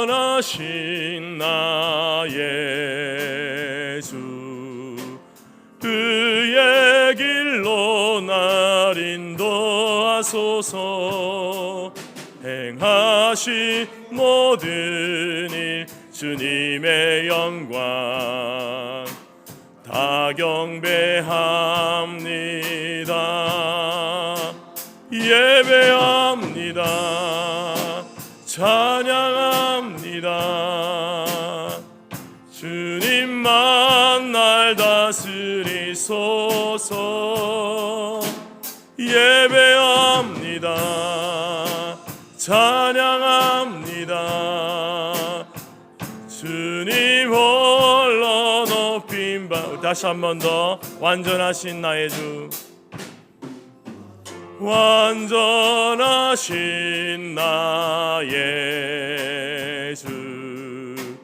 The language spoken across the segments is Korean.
완전하신 나의 주, 그의 길로 날 인도하소서. 행하신 모든 일 주님의 영광 다 경배합니다. 예배합니다. 찬양합니다. 주님만 날 다스리소서. 예배합니다. 찬양합니다. 주님 홀로 높임 받. 다시 한 번 더. 완전하신 나의 주, 완전하신 나의 주,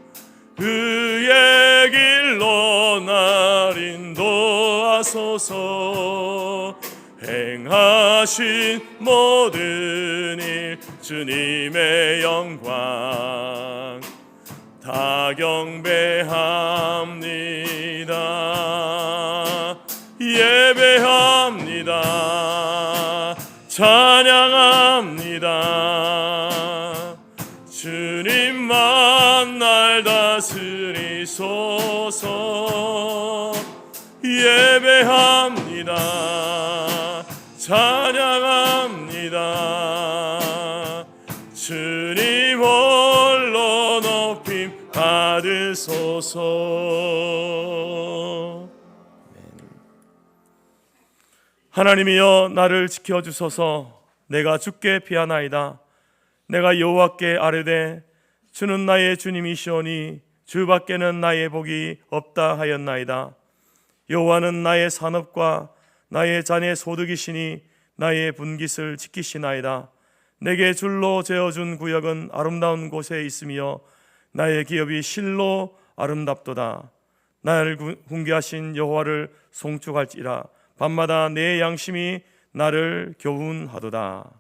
그의 길로 날 인도하소서. 행하신 모든 일 주님의 영광 다 경배합니다. 예배합니다. 찬양합니다. 주님만 날 다스리소서. 예배합니다. 찬양합니다. 주님 홀로 높임 받으소서. 하나님이여, 나를 지켜주소서. 내가 주께 피하나이다. 내가 여호와께 아뢰되 주는 나의 주님이시오니 주밖에는 나의 복이 없다 하였나이다. 여호와는 나의 산업과 나의 자녀의 소득이시니 나의 분깃을 지키시나이다. 내게 줄로 재어준 구역은 아름다운 곳에 있으며 나의 기업이 실로 아름답도다. 나를 훈계하신 여호와를 송축할지라. 밤마다 내 양심이 나를 교훈하도다.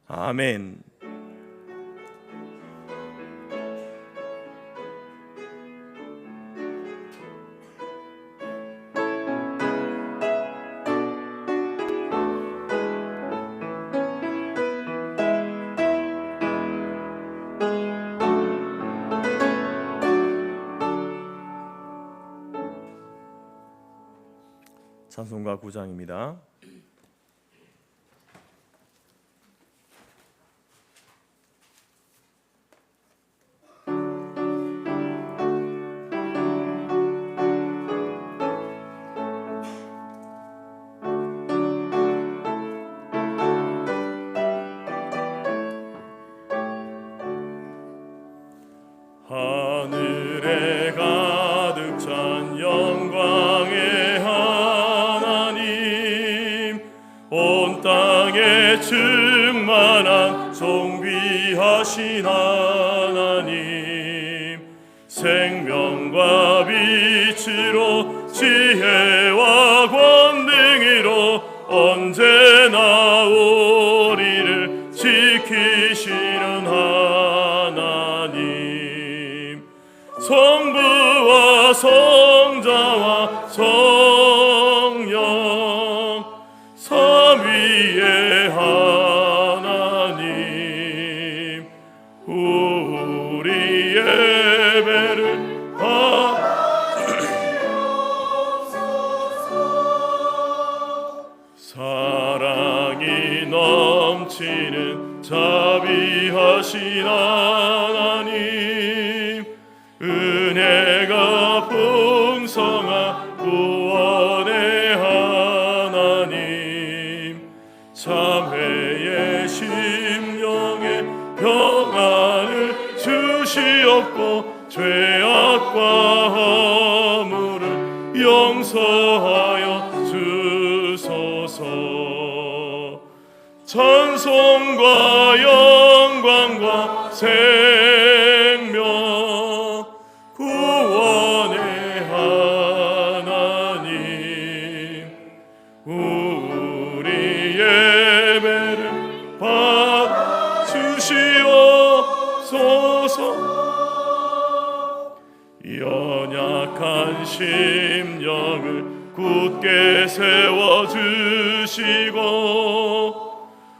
아멘. 찬송가 9장입니다. 하늘에 가득 찬 영광의 하나님, 온 땅에 충만한 존귀하신 하나님, 생명과 빛으로 지혜와 권능으로 언제나 우리를 지키시는 하나님, 성부와 성자와 성령 삼위의 하나님, 우리 예배를 사랑이 넘치는 자비하신 하나님, 은혜가 풍성한 구원의 하나님, 참회의 심령에 평안을 주시옵고 죄악과 허물을 용서하여 주소서. 찬송과 영광과 생명 구원의 하나님, 우리 예배를 받주시옵소서. 연약한 심령을 굳게 세워주시고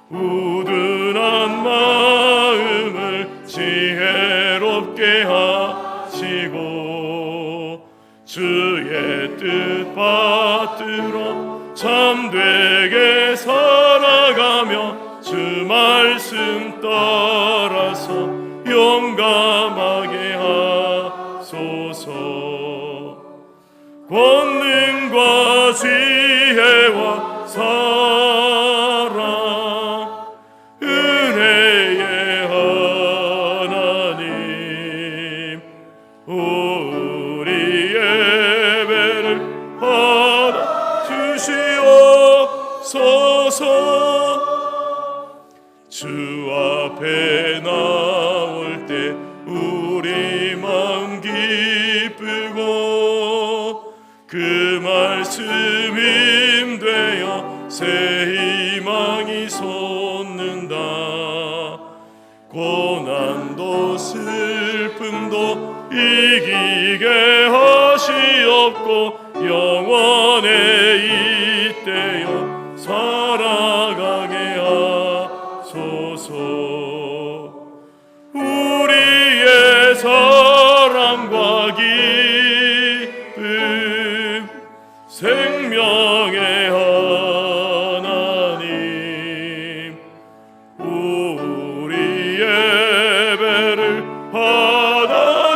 우둔한 마음을 지혜롭게 하시고 주의 뜻 받들어 참되게 살아가며 주 말씀 따라서 용감하게 하소서. 권능과 지혜와 사랑 은혜의 하나님 우리 예배를 받아주시옵소서. 주 앞에 나올 때 우리 마음 기쁘고 그 말씀 힘되어 새 희망이 솟는다. 고난도 슬픔도 이기게 하시옵고 영원에 이때여 살아가게 하소서. 우리의 사랑과 기쁨 생명의 하나님 우리 예배를 받아주시옵소서.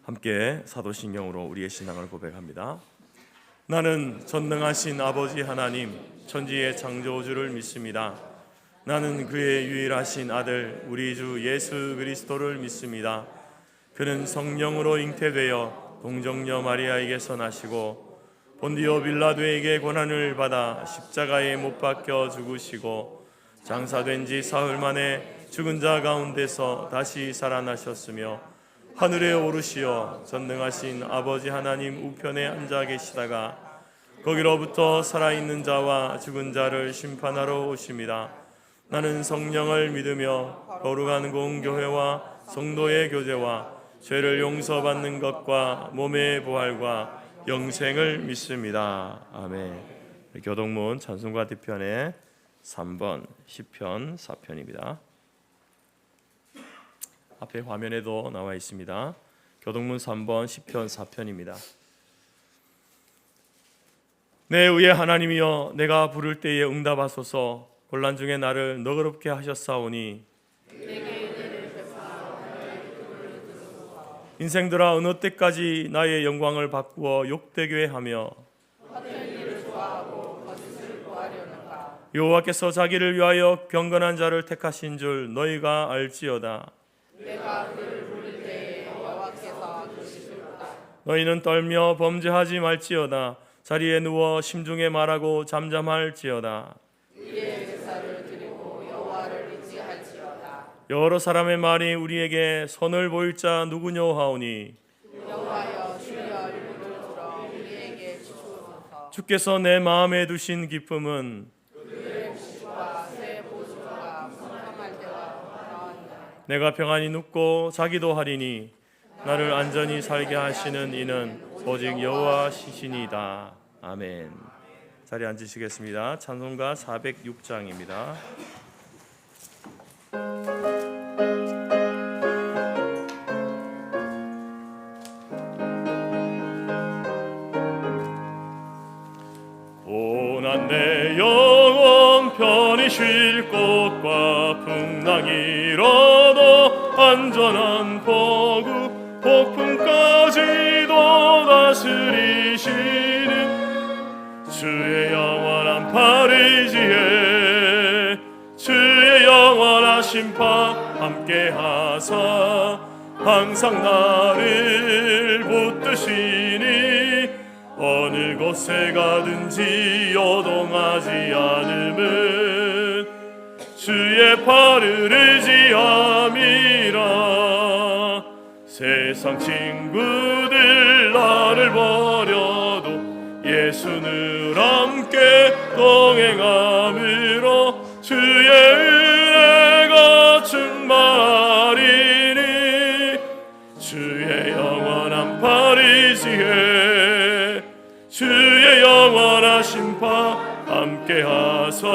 함께 사도신경으로 우리의 신앙을 고백합니다. 나는 전능하신 아버지 하나님 천지의 창조주를 믿습니다. 나는 그의 유일하신 아들 우리 주 예수 그리스도를 믿습니다. 그는 성령으로 잉태되어 동정녀 마리아에게서 나시고 본디오 빌라도에게 고난을 받아 십자가에 못 박혀 죽으시고 장사된 지 사흘 만에 죽은 자 가운데서 다시 살아나셨으며 하늘에 오르시어 전능하신 아버지 하나님 우편에 앉아 계시다가 거기로부터 살아있는 자와 죽은 자를 심판하러 오십니다. 나는 성령을 믿으며 거룩한 공교회와 성도의 교제와 죄를 용서받는 것과 몸의 부활과 영생을 믿습니다. 아멘. 교동문 찬송가 뒤편에 3번 시편 4편입니다. 앞에 화면에도 나와 있습니다. 교동문 3번 시편 4편입니다. 내 의의 하나님이여 내가 부를 때에 응답하소서. 곤란 중에 나를 너그럽게 하셨사오니 인생들아 어느 때까지 나의 영광을 바꾸어 욕되게 하며 여호와께서 자기를 위하여 경건한 자를 택하신 줄 너희가 알지어다. 내가 그를 부를 때에 여호와께서 들으시리로다. 너희는 떨며 범죄하지 말지어다. 자리에 누워 심중에 말하고 잠잠할지어다. 우리의 제사를 드리고 여호와를 의지할지어다. 여러 사람의 말이 우리에게 선을 보일 자 누구뇨 하오니 여호와여 주여 일부를 들어 우리에게 주소서. 주께서 내 마음에 두신 기쁨은 그의 복과 새 보수가 풍성할 때와 나왔네. 내가 평안히 눕고 자기도 하리니 나를 안전히 살게 하시는 이는 오직 여호와시시니이다. 아멘. 자리에 앉으시겠습니다. 찬송가 406장입니다. 고난 내 영혼 편히 쉴 곳과 풍랑이 일어도 안전한 포구 폭풍까지도 다스리시는 주의 영원한 파리지에 주의 영원한 심판 함께 하사 항상 나를 붙드시니 어느 곳에 가든지 요동하지 않음은 주의 팔을 의지함이라. 세상 친구들 나를 버려도 예수는 함께 동행함으로 주의 은혜가 충만하리니 주의 영원한 파리지에 주의 영원한 심판 함께하사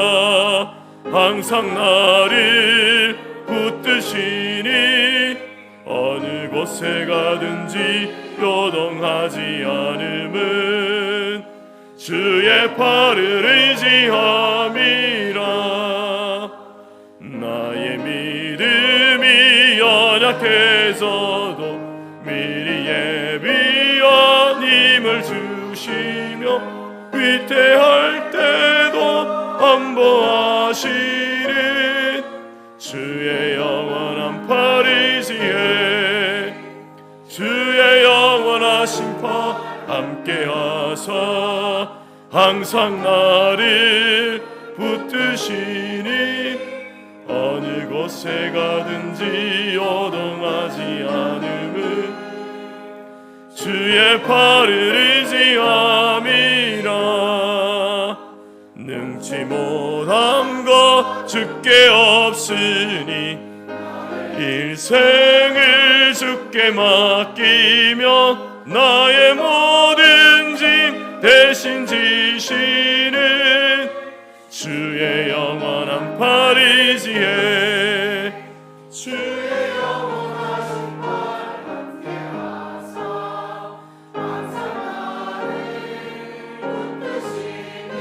항상 나를 붙드시니 어느 곳에 가든지 요동하지 않음은 주의 팔을 의지함이라. 나의 믿음이 연약해져도 미리 예비한 힘을 주시며 위태할 때도 안보하시는 주의 영원한 파리지에 주의 영원한 심판 함께하사 항상 나를 붙드시니 어느 곳에 가든지 요동하지 않음은 주의 팔을 의지함이라. 능치 못한 것 주께 없으니 일생을 주께 맡기며 나의 모든 짐 대신 지시는 주의 영원한 파리지에 주의 영원한 심판 함께하사 항상 나를 붙드시니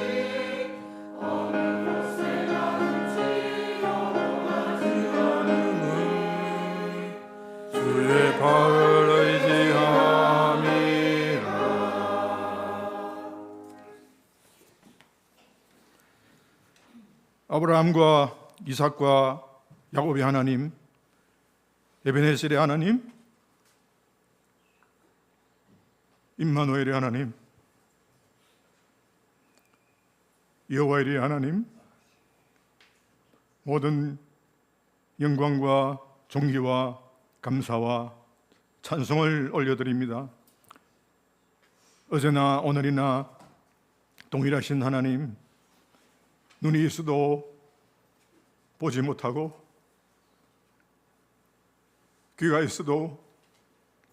어느 곳에 가든지 요동하지 않음은 주의 팔을 의지함이라. 아브라함과 이삭과 야곱의 하나님, 에베네셀의 하나님, 임마누엘의 하나님, 여호와의 하나님, 모든 영광과 존귀와 감사와 찬송을 올려드립니다. 어제나 오늘이나 동일하신 하나님, 눈이 있어도 보지 못하고 귀가 있어도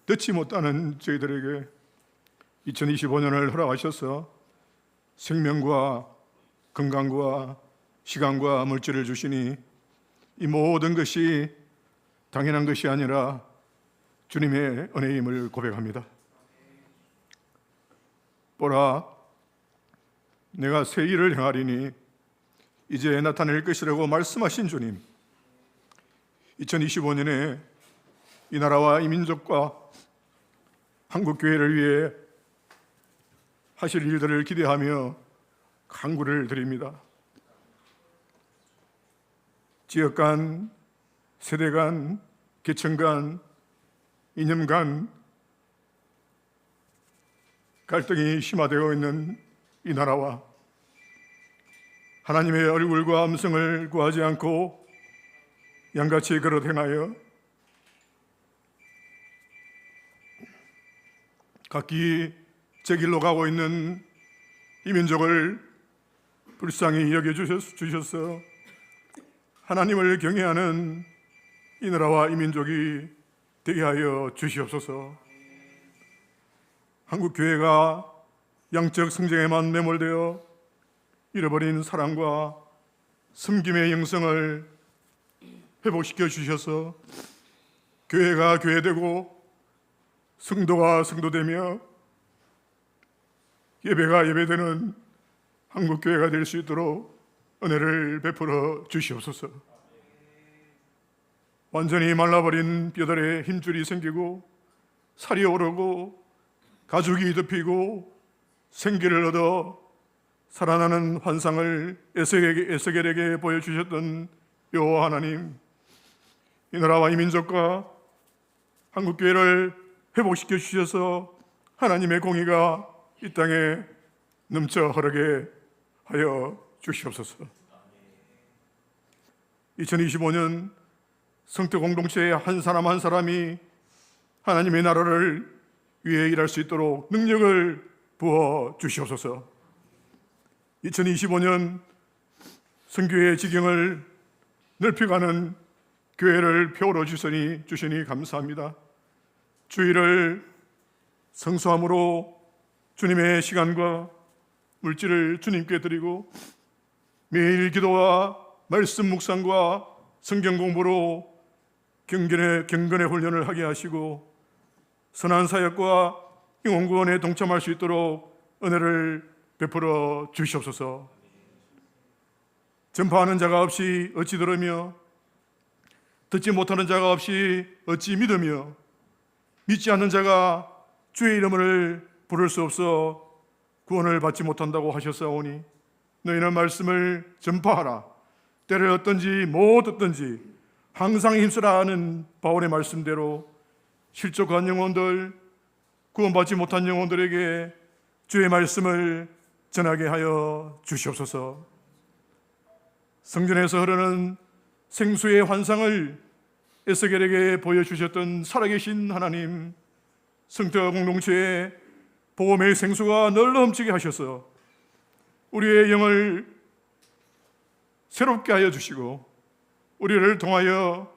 듣지 못하는 저희들에게 2025년을 허락하셔서 생명과 건강과 시간과 물질을 주시니 이 모든 것이 당연한 것이 아니라 주님의 은혜임을 고백합니다. 보라, 내가 새 일을 행하리니 이제 나타낼 것이라고 말씀하신 주님, 2025년에 이 나라와 이 민족과 한국교회를 위해 하실 일들을 기대하며 간구를 드립니다. 지역 간, 세대 간, 계층 간, 이념 간 갈등이 심화되어 있는 이 나라와 하나님의 얼굴과 음성을 구하지 않고 양같이 걸어 행하여 각기 제 길로 가고 있는 이 민족을 불쌍히 여겨주셔서 하나님을 경외하는 이 나라와 이 민족이 되게 하여 주시옵소서. 한국교회가 양적 성장에만 매몰되어 잃어버린 사랑과 섬김의 영성을 회복시켜 주셔서 교회가 교회되고 성도가 성도되며 예배가 예배되는 한국교회가 될 수 있도록 은혜를 베풀어 주시옵소서. 완전히 말라버린 뼈들에 힘줄이 생기고 살이 오르고 가죽이 덮이고 생기를 얻어 살아나는 환상을 에스겔에게 보여주셨던 여호와 하나님, 이 나라와 이 민족과 한국교회를 회복시켜 주셔서 하나님의 공의가 이 땅에 넘쳐 흐르게 하여 주시옵소서. 2025년 성도 공동체의 한 사람 한 사람이 하나님의 나라를 위해 일할 수 있도록 능력을 부어 주시옵소서. 2025년 선교의 지경을 넓혀가는 교회를 표로 주시니 감사합니다. 주일을 성수함으로 주님의 시간과 물질을 주님께 드리고 매일 기도와 말씀 묵상과 성경 공부로 경건의 훈련을 하게 하시고 선한 사역과 영혼구원에 동참할 수 있도록 은혜를 베풀어 주시옵소서. 전파하는 자가 없이 어찌 들으며 듣지 못하는 자가 없이 어찌 믿으며 믿지 않는 자가 주의 이름을 부를 수 없어 구원을 받지 못한다고 하셨사오니 너희는 말씀을 전파하라. 때를 얻든지 못 얻든지 항상 힘쓰라 하는 바울의 말씀대로 실족한 영혼들, 구원받지 못한 영혼들에게 주의 말씀을 전하게 하여 주시옵소서. 성전에서 흐르는 생수의 환상을 에스겔에게 보여주셨던 살아계신 하나님, 성도 공동체에 복음의 생수가 널리 넘치게 하셔서 우리의 영을 새롭게 하여 주시고 우리를 통하여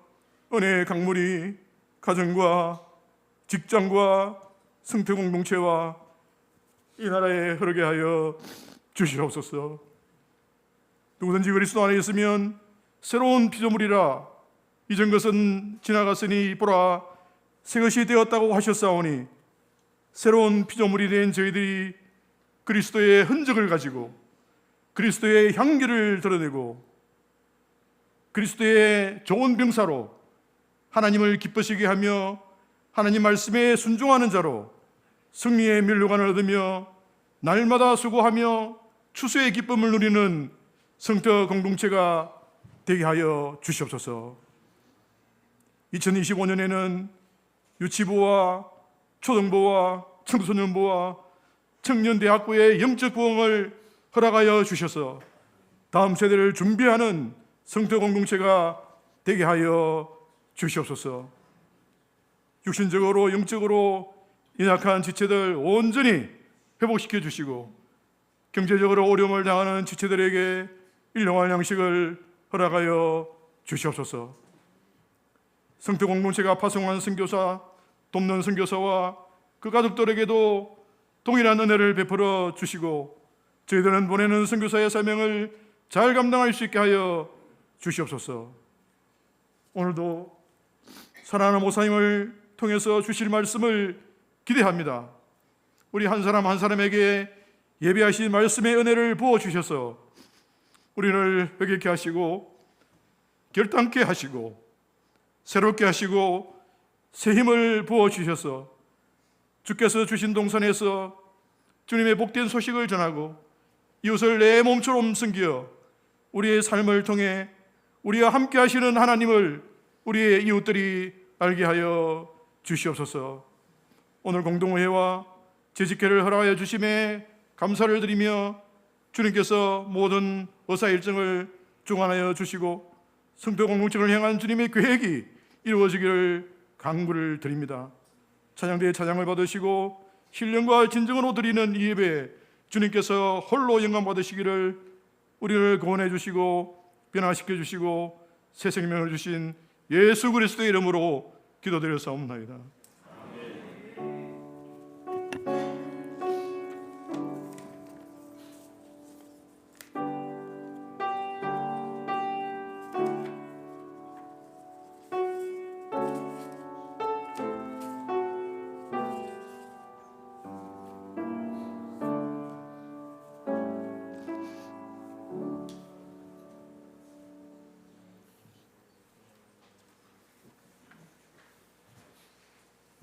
은혜의 강물이 가정과 직장과 성도 공동체와 이 나라에 흐르게 하여 주시옵소서. 누구든지 그리스도 안에 있으면 새로운 피조물이라 이전 것은 지나갔으니 보라 새 것이 되었다고 하셨사오니 새로운 피조물이 된 저희들이 그리스도의 흔적을 가지고 그리스도의 향기를 드러내고 그리스도의 좋은 병사로 하나님을 기쁘시게 하며 하나님 말씀에 순종하는 자로 승리의 면류관을 얻으며 날마다 수고하며 추수의 기쁨을 누리는 성도 공동체가 되게 하여 주시옵소서. 2025년에는 유치부와 초등부와 청소년부와 청년대학부의 영적 부흥을 허락하여 주셔서 다음 세대를 준비하는 성도 공동체가 되게 하여 주시옵소서. 육신적으로 영적으로 연약한 지체들 온전히 회복시켜 주시고 경제적으로 어려움을 당하는 지체들에게 일용할 양식을 허락하여 주시옵소서. 성도 공동체가 파송한 선교사, 돕는 선교사와 그 가족들에게도 동일한 은혜를 베풀어 주시고 저희들은 보내는 선교사의 사명을 잘 감당할 수 있게 하여 주시옵소서. 오늘도 사랑하는 목사님을 통해서 주실 말씀을 기대합니다. 우리 한 사람 한 사람에게 예배하신 말씀의 은혜를 부어주셔서 우리를 회개케 하시고 결단케 하시고 새롭게 하시고 새 힘을 부어주셔서 주께서 주신 동산에서 주님의 복된 소식을 전하고 이웃을 내 몸처럼 섬겨 우리의 삶을 통해 우리와 함께 하시는 하나님을 우리의 이웃들이 알게 하여 주시옵소서. 오늘 공동회와 재직회를 허락하여 주심에 감사를 드리며 주님께서 모든 의사 일정을 주관하여 주시고 성도 공동체를 향한 주님의 계획이 이루어지기를 간구를 드립니다. 찬양대의 찬양을 받으시고 신령과 진정으로 드리는 이 예배 주님께서 홀로 영광 받으시기를 우리를 구원해 주시고 변화시켜 주시고 새 생명을 주신 예수 그리스도의 이름으로 기도드렸사옵나이다.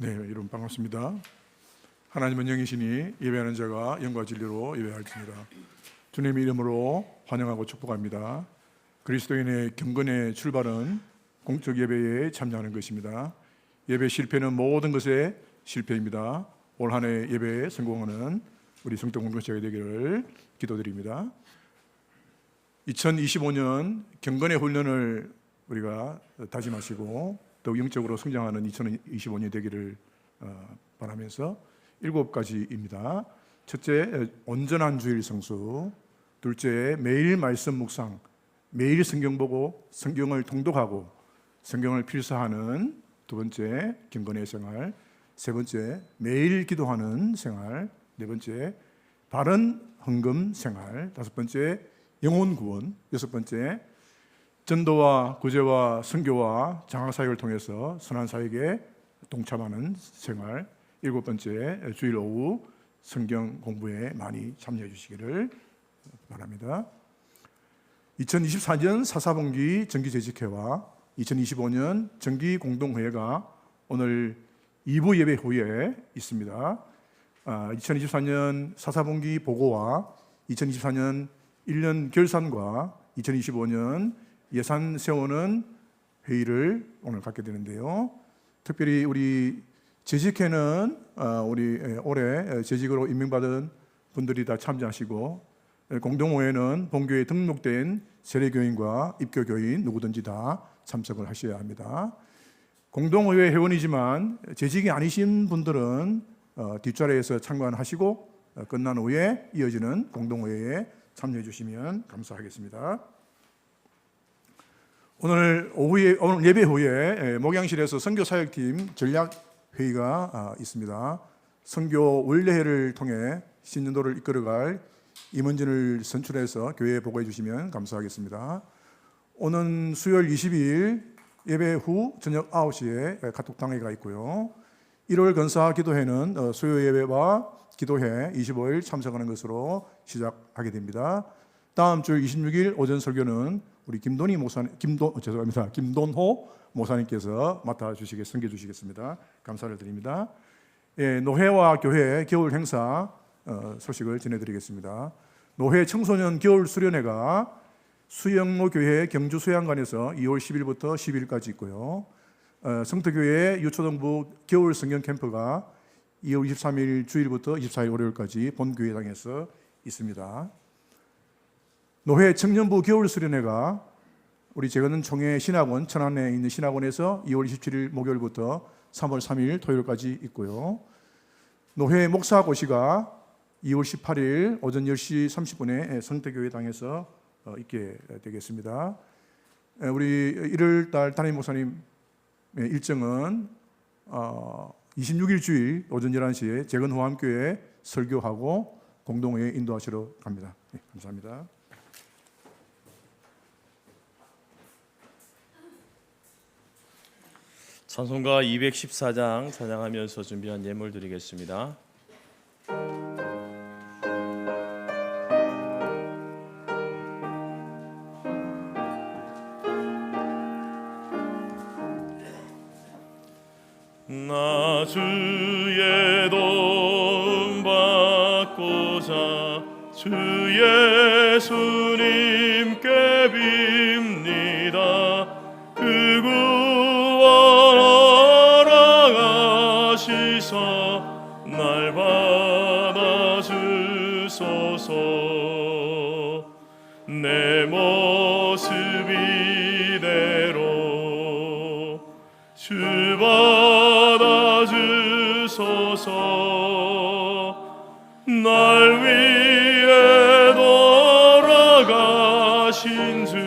네, 여러분 반갑습니다. 하나님은 영이시니 예배하는 자가 영과 진리로 예배할지니라. 주님의 이름으로 환영하고 축복합니다. 그리스도인의 경건의 출발은 공적 예배에 참여하는 것입니다. 예배 실패는 모든 것의 실패입니다. 올 한 해 예배에 성공하는 우리 성도 공동체가 되기를 기도드립니다. 2025년 경건의 훈련을 우리가 다짐하시고 더욱 영적으로 성장하는 2025년이 되기를 바라면서 7가지입니다. 첫째, 온전한 주일 성수. 둘째, 매일 말씀 묵상, 매일 성경 보고 성경을 통독하고 성경을 필사하는. 두 번째, 경건의 생활. 세 번째, 매일 기도하는 생활. 네 번째, 바른 헌금 생활. 다섯 번째, 영혼 구원. 여섯 번째, 전도와 구제와 선교와 장학 사역을 통해서 선한 사역에 동참하는 생활. 일곱 번째, 주일 오후 성경 공부에 많이 참여해 주시기를 바랍니다. 2024년 사사분기 정기재직회와 2025년 정기공동회의가 오늘 2부 예배 후에 있습니다. 2024년 사사분기 보고와 2024년 1년 결산과 2025년 예산 세우는 회의를 오늘 갖게 되는데요. 특별히 우리 재직회는 우리 올해 재직으로 임명받은 분들이 다 참여하시고, 공동회의는 본교에 등록된 세례교인과 입교교인 누구든지 다 참석을 하셔야 합니다. 공동회의 회원이지만 재직이 아니신 분들은 뒷자리에서 참관하시고 끝난 후에 이어지는 공동회의에 참여해 주시면 감사하겠습니다. 오늘 예배 후에 목양실에서 선교사역팀 전략회의가 있습니다. 선교 원례회를 통해 신년도를 이끌어갈 임원진을 선출해서 교회에 보고해 주시면 감사하겠습니다. 오는 수요일 22일 예배 후 저녁 9시에 카톡당회가 있고요. 1월 건사 기도회는 수요 예배와 기도회 25일 참석하는 것으로 시작하게 됩니다. 다음 주 26일 오전 설교는 우리 김돈호 목사님께서 섬겨주시겠습니다. 감사를 드립니다. 노회와 교회 겨울 행사 소식을 전해드리겠습니다. 노회 청소년 겨울 수련회가 수영로 교회 경주 수양관에서 2월 10일부터 10일까지 있고요. 성터교회 유초등부 겨울 성경 캠프가 2월 23일 주일부터 24일 월요일까지 본교회당에서 있습니다. 노회 청년부 겨울 수련회가 우리 제거는 총회 신학원 천안에 있는 신학원에서 2월 27일 목요일부터 3월 3일 토요일까지 있고요. 노회 목사고시가 2월 18일 오전 10시 30분에 성태교회당에서 있게 되겠습니다. 우리 1월달 담임 목사님 일정은 26일 주일 오전 11시에 재건호암교회 설교하고 공동회의 인도하시러 갑니다. 감사합니다. 찬송가 214장 찬양하면서 준비한 예물 드리겠습니다. 나 주의 도움 받고자 주 예수님께 빕니다. 그 구원 허락하시사 날 받아주소서. 내 모습 이대로 주 받아주소서. 날 위해 돌아가신 주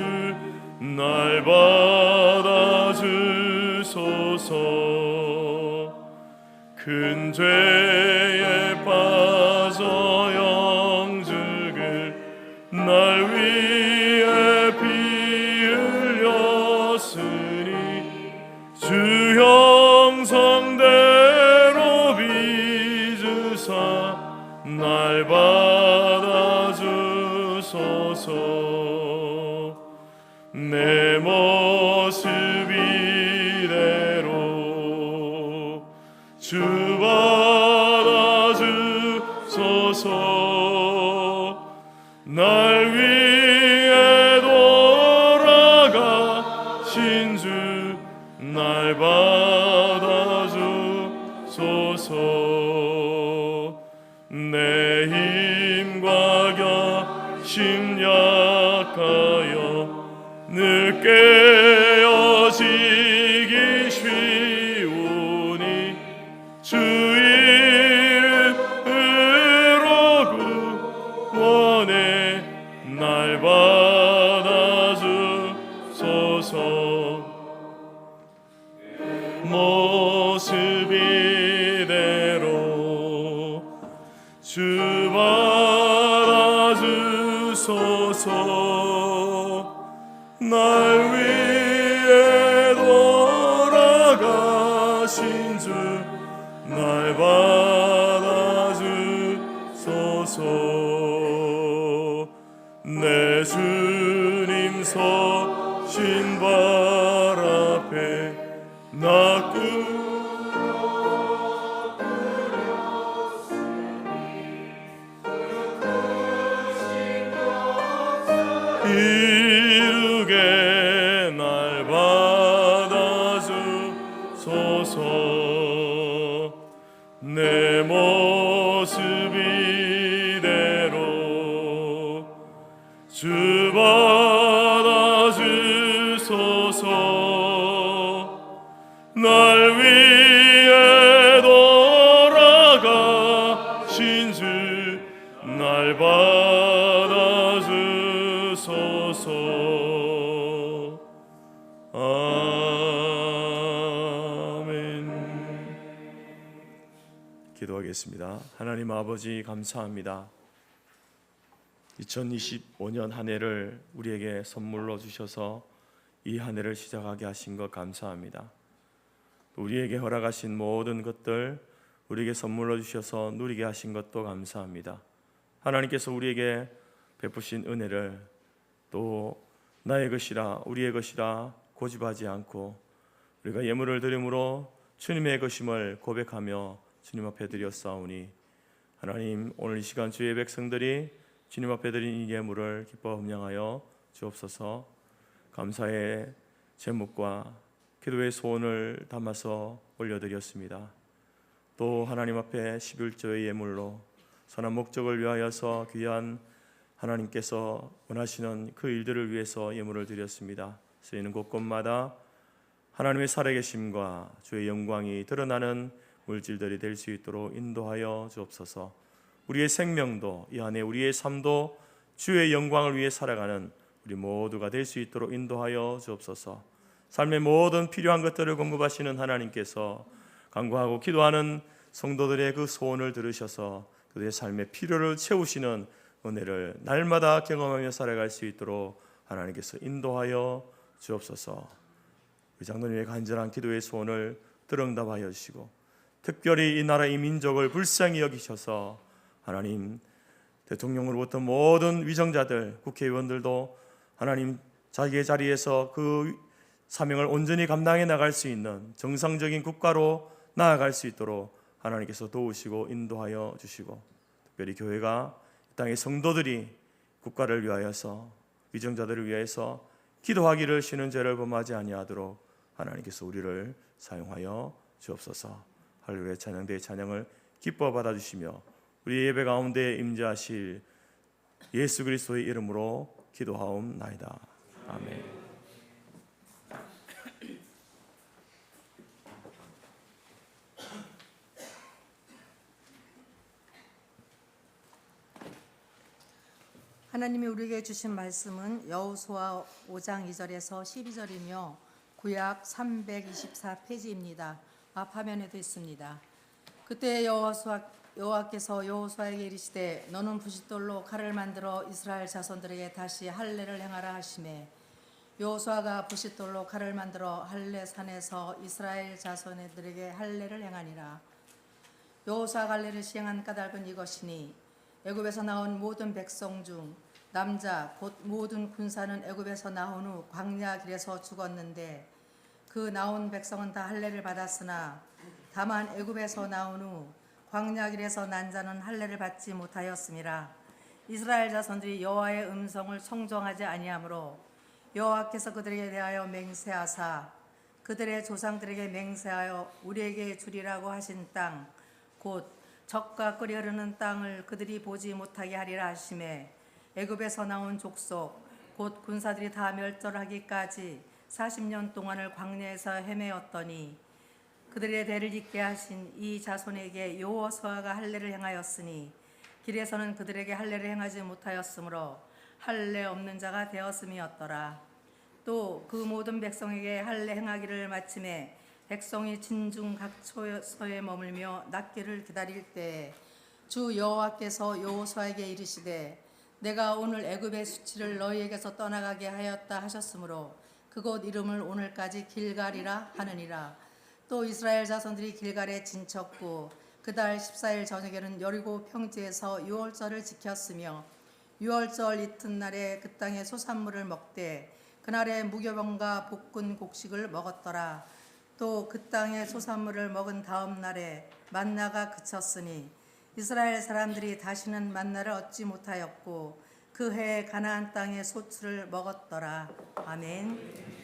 날 받아주소서. 큰 죄에 빠져 영죽을 날 위해 피 흘렸으니 주 형성대로 빚으사 날 받아주소서. 내 모습 이대로 주 받아주소서. 날 위해 돌아가신 주 날 받아주소서. 내 힘과 격심 약하여 늘 깨어지기 쉬우니 주 이름으로 날 받아주소서. 모습 이대로 주 받아주소서. 날 위해 돌아가신 주 날 받아주소서. 내 주님 서신 발 앞에 나 이르게 날 받아주소서. 내 모습 이대로 주 받아주소서. 날 위해 돌아가신 주 날 받아주소서. 아멘. 기도하겠습니다. 하나님 아버지 감사합니다. 2025년 한 해를 우리에게 선물로 주셔서 이 한 해를 시작하게 하신 것 감사합니다. 우리에게 허락하신 모든 것들 우리에게 선물로 주셔서 누리게 하신 것도 감사합니다. 하나님께서 우리에게 베푸신 은혜를 또 나의 것이라 우리의 것이라 고집하지 않고 우리가 예물을 드림으로 주님의 것임을 고백하며 주님 앞에 드렸사오니 하나님 오늘 이 시간 주의 백성들이 주님 앞에 드린 이 예물을 기뻐 음양하여 주옵소서. 감사의 제목과 기도의 소원을 담아서 올려드렸습니다. 또 하나님 앞에 11조의 예물로 선한 목적을 위하여서 귀한 하나님께서 원하시는 그 일들을 위해서 예물을 드렸습니다. 쓰이는 곳곳마다 하나님의 살아계심과 주의 영광이 드러나는 물질들이 될 수 있도록 인도하여 주옵소서. 우리의 생명도 이 안에 우리의 삶도 주의 영광을 위해 살아가는 우리 모두가 될 수 있도록 인도하여 주옵소서. 삶의 모든 필요한 것들을 공급하시는 하나님께서 간구하고 기도하는 성도들의 그 소원을 들으셔서 그들의 삶의 필요를 채우시는 은혜를 날마다 경험하며 살아갈 수 있도록 하나님께서 인도하여 주옵소서. 우리 장로님의 간절한 기도의 소원을 들응답하여 주시고 특별히 이 나라 이 민족을 불쌍히 여기셔서 하나님 대통령으로부터 모든 위정자들 국회의원들도 하나님 자기의 자리에서 그 사명을 온전히 감당해 나갈 수 있는 정상적인 국가로 나아갈 수 있도록 하나님께서 도우시고 인도하여 주시고 특별히 교회가 땅의 성도들이 국가를 위하여서 위정자들을 위해서 기도하기를 쉬는 죄를 범하지 아니하도록 하나님께서 우리를 사용하여 주옵소서. 할렐루야 찬양대의 찬양을 기뻐 받아주시며 우리 예배 가운데 임재하실 예수 그리스도의 이름으로 기도하옵나이다. 아멘. 하나님이 우리에게 주신 말씀은 여호수아 5장 2절에서 12절이며 구약 324페이지입니다. 앞화면에도 있습니다. 그때 여호와께서 여호수아에게 이르시되 너는 부싯돌로 칼을 만들어 이스라엘 자손들에게 다시 할례를 행하라 하시매 여호수아가 부싯돌로 칼을 만들어 할례 산에서 이스라엘 자손들에게 할례를 행하니라. 여호수아가 할례를 시행한 까닭은 이것이니 애굽에서 나온 모든 백성 중 남자 곧 모든 군사는 애굽에서 나온 후 광야 길에서 죽었는데 그 나온 백성은 다 할례를 받았으나 다만 애굽에서 나온 후 광야 길에서 난 자는 할례를 받지 못하였음이라. 이스라엘 자손들이 여호와의 음성을 청종하지 아니하므로 여호와께서 그들에게 대하여 맹세하사 그들의 조상들에게 맹세하여 우리에게 주리라고 하신 땅 곧 젖과 끓이 흐르는 땅을 그들이 보지 못하게 하리라 하시매 애굽에서 나온 족속 곧 군사들이 다 멸절하기까지 40년 동안을 광야에서 헤매었더니 그들의 대를 잇게 하신 이 자손에게 여호수아가 할례를 행하였으니 길에서는 그들에게 할례를 행하지 못하였으므로 할례 없는 자가 되었음이었더라. 또 그 모든 백성에게 할례 행하기를 마침에 백성이 진중 각 처소에 머물며 낫기를 기다릴 때 주 여호와께서 여호수아에게 이르시되 내가 오늘 애굽의 수치를 너희에게서 떠나가게 하였다 하셨으므로 그곳 이름을 오늘까지 길갈이라 하느니라. 또 이스라엘 자손들이 길갈에 진쳤고 그달 14일 저녁에는 여리고 평지에서 유월절을 지켰으며 유월절 이튿날에 그 땅의 소산물을 먹되 그날에 무교병과 볶은 곡식을 먹었더라. 또 그 땅의 소산물을 먹은 다음 날에 만나가 그쳤으니 이스라엘 사람들이 다시는 만나를 얻지 못하였고 그 해에 가나안 땅의 소출을 먹었더라. 아멘.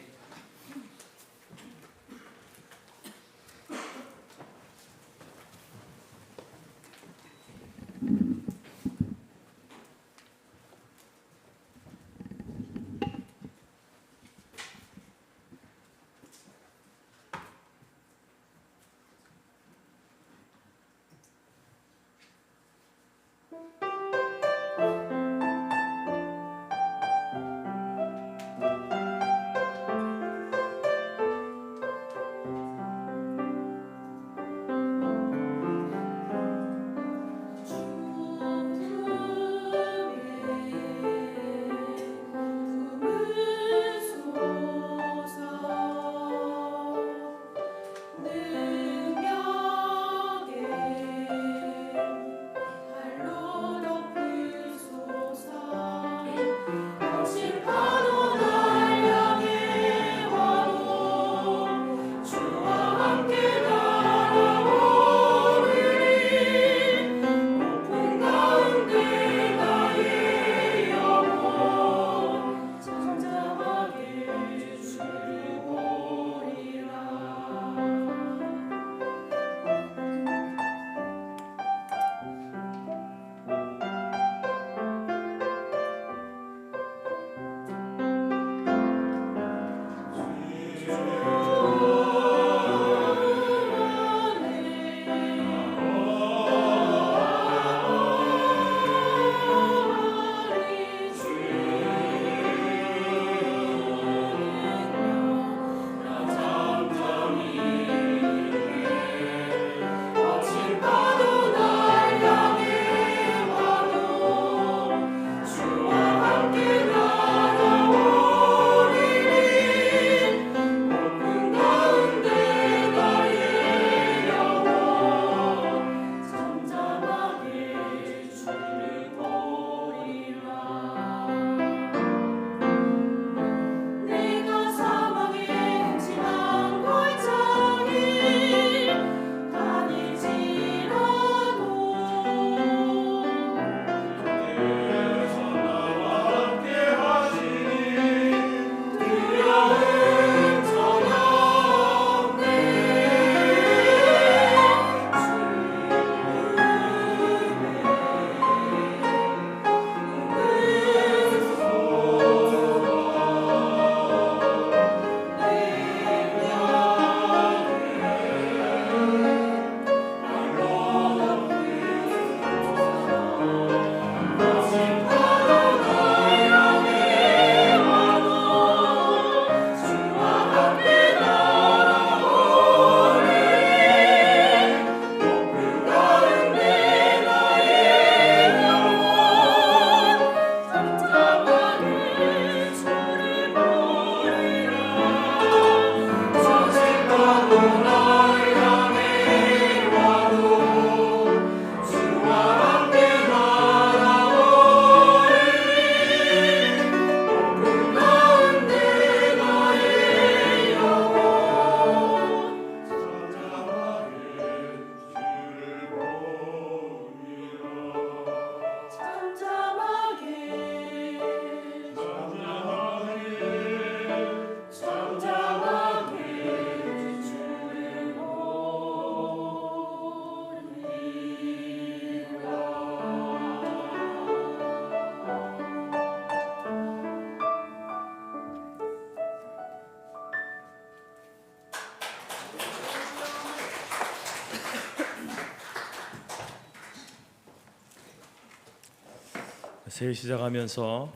새해 시작하면서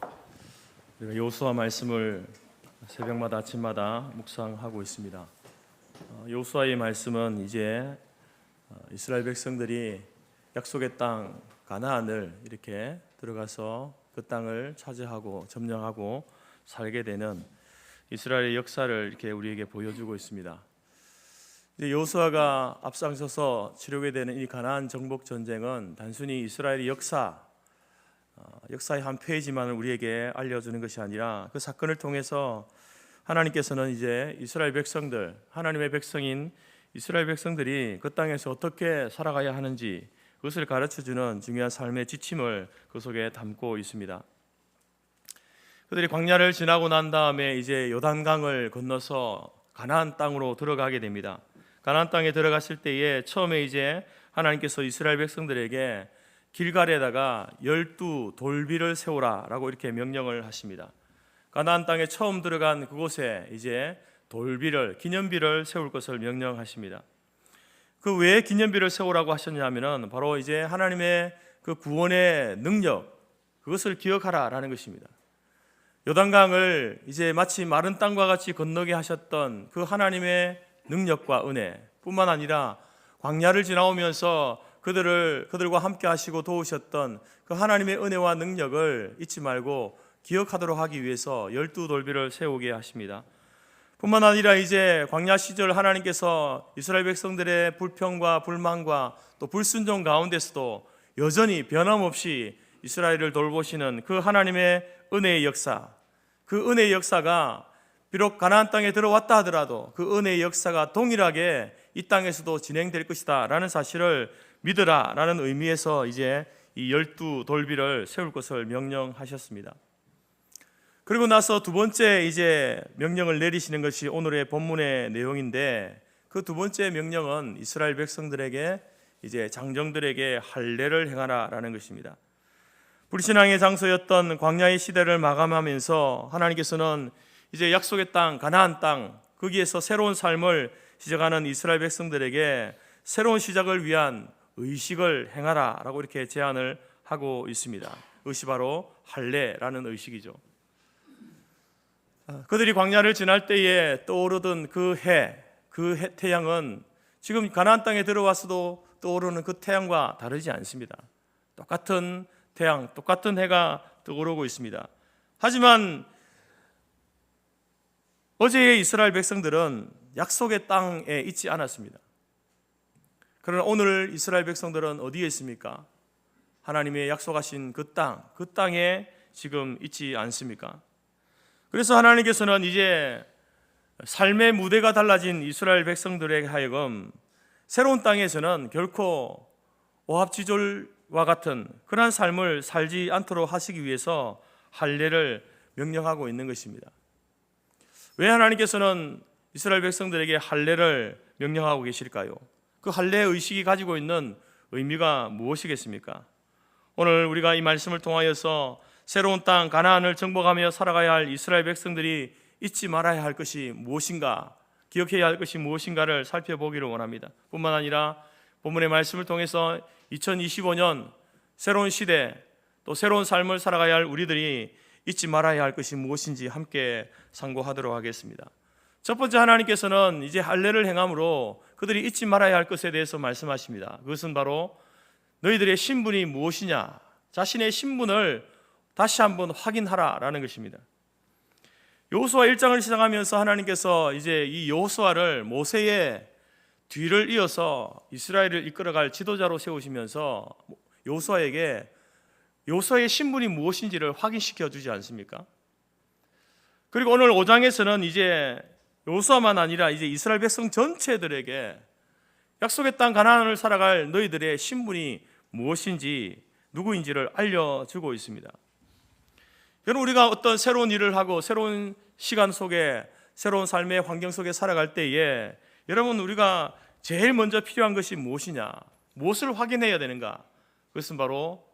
우리가 여호수아 말씀을 새벽마다 아침마다 묵상하고 있습니다. 여호수아의 말씀은 이제 이스라엘 백성들이 약속의 땅 가나안을 이렇게 들어가서 그 땅을 차지하고 점령하고 살게 되는 이스라엘의 역사를 이렇게 우리에게 보여주고 있습니다. 이제 여호수아가 앞장서서 치르게 되는 이 가나안 정복 전쟁은 단순히 이스라엘의 역사의 한 페이지만을 우리에게 알려주는 것이 아니라 그 사건을 통해서 하나님께서는 이제 이스라엘 백성들, 하나님의 백성인 이스라엘 백성들이 그 땅에서 어떻게 살아가야 하는지 그것을 가르쳐주는 중요한 삶의 지침을 그 속에 담고 있습니다. 그들이 광야를 지나고 난 다음에 이제 요단강을 건너서 가나안 땅으로 들어가게 됩니다. 가나안 땅에 들어갔을 때에 처음에 이제 하나님께서 이스라엘 백성들에게 길갈에다가 12돌비를 세우라라고 이렇게 명령을 하십니다. 가나안 땅에 처음 들어간 그곳에 이제 기념비를 세울 것을 명령하십니다. 그 왜 기념비를 세우라고 하셨냐면은 바로 이제 하나님의 그 구원의 능력, 그것을 기억하라라는 것입니다. 요단강을 이제 마치 마른 땅과 같이 건너게 하셨던 그 하나님의 능력과 은혜뿐만 아니라 광야를 지나오면서 그들과 함께 하시고 도우셨던 그 하나님의 은혜와 능력을 잊지 말고 기억하도록 하기 위해서 12돌비를 세우게 하십니다. 뿐만 아니라 이제 광야 시절 하나님께서 이스라엘 백성들의 불평과 불만과 또 불순종 가운데서도 여전히 변함없이 이스라엘을 돌보시는 그 하나님의 은혜의 역사, 그 은혜의 역사가 비록 가나안 땅에 들어왔다 하더라도 그 은혜의 역사가 동일하게 이 땅에서도 진행될 것이다 라는 사실을 믿으라 라는 의미에서 이제 이 12돌비를 세울 것을 명령하셨습니다. 그리고 나서 두 번째 이제 명령을 내리시는 것이 오늘의 본문의 내용인데, 그 두 번째 명령은 이스라엘 백성들에게 이제 장정들에게 할례를 행하라라는 것입니다. 불신앙의 장소였던 광야의 시대를 마감하면서 하나님께서는 이제 약속의 땅 가나안 땅 거기에서 새로운 삶을 시작하는 이스라엘 백성들에게 새로운 시작을 위한 의식을 행하라라고 이렇게 제안을 하고 있습니다. 그것이 바로 할례라는 의식이죠. 그들이 광야를 지날 때에 떠오르던 그 태양은 지금 가나안 땅에 들어와서도 떠오르는 그 태양과 다르지 않습니다. 똑같은 태양, 똑같은 해가 떠오르고 있습니다. 하지만 어제의 이스라엘 백성들은 약속의 땅에 있지 않았습니다. 그러나 오늘 이스라엘 백성들은 어디에 있습니까? 하나님의 약속하신 그 땅에 지금 있지 않습니까? 그래서 하나님께서는 이제 삶의 무대가 달라진 이스라엘 백성들에게 하여금 새로운 땅에서는 결코 오합지졸과 같은 그러한 삶을 살지 않도록 하시기 위해서 할례를 명령하고 있는 것입니다. 왜 하나님께서는 이스라엘 백성들에게 할례를 명령하고 계실까요? 그 할례의 의식이 가지고 있는 의미가 무엇이겠습니까? 오늘 우리가 이 말씀을 통하여서 새로운 땅 가나안을 정복하며 살아가야 할 이스라엘 백성들이 잊지 말아야 할 것이 무엇인가, 기억해야 할 것이 무엇인가를 살펴보기를 원합니다. 뿐만 아니라 본문의 말씀을 통해서 2025년 새로운 시대 또 새로운 삶을 살아가야 할 우리들이 잊지 말아야 할 것이 무엇인지 함께 상고하도록 하겠습니다. 첫 번째, 하나님께서는 이제 할례를 행함으로 그들이 잊지 말아야 할 것에 대해서 말씀하십니다. 그것은 바로 너희들의 신분이 무엇이냐, 자신의 신분을 다시 한번 확인하라라는 것입니다. 여호수아 1장을 시작하면서 하나님께서 이제 이 여호수아를 모세의 뒤를 이어서 이스라엘을 이끌어갈 지도자로 세우시면서 여호수아에게 여호수아의 신분이 무엇인지를 확인시켜 주지 않습니까? 그리고 오늘 5장에서는 이제 여호수아만 아니라 이제 이스라엘 백성 전체들에게 약속의 땅 가나안을 살아갈 너희들의 신분이 무엇인지 누구인지를 알려주고 있습니다. 여러분, 우리가 어떤 새로운 일을 하고 새로운 시간 속에 새로운 삶의 환경 속에 살아갈 때에 여러분, 우리가 제일 먼저 필요한 것이 무엇이냐, 무엇을 확인해야 되는가? 그것은 바로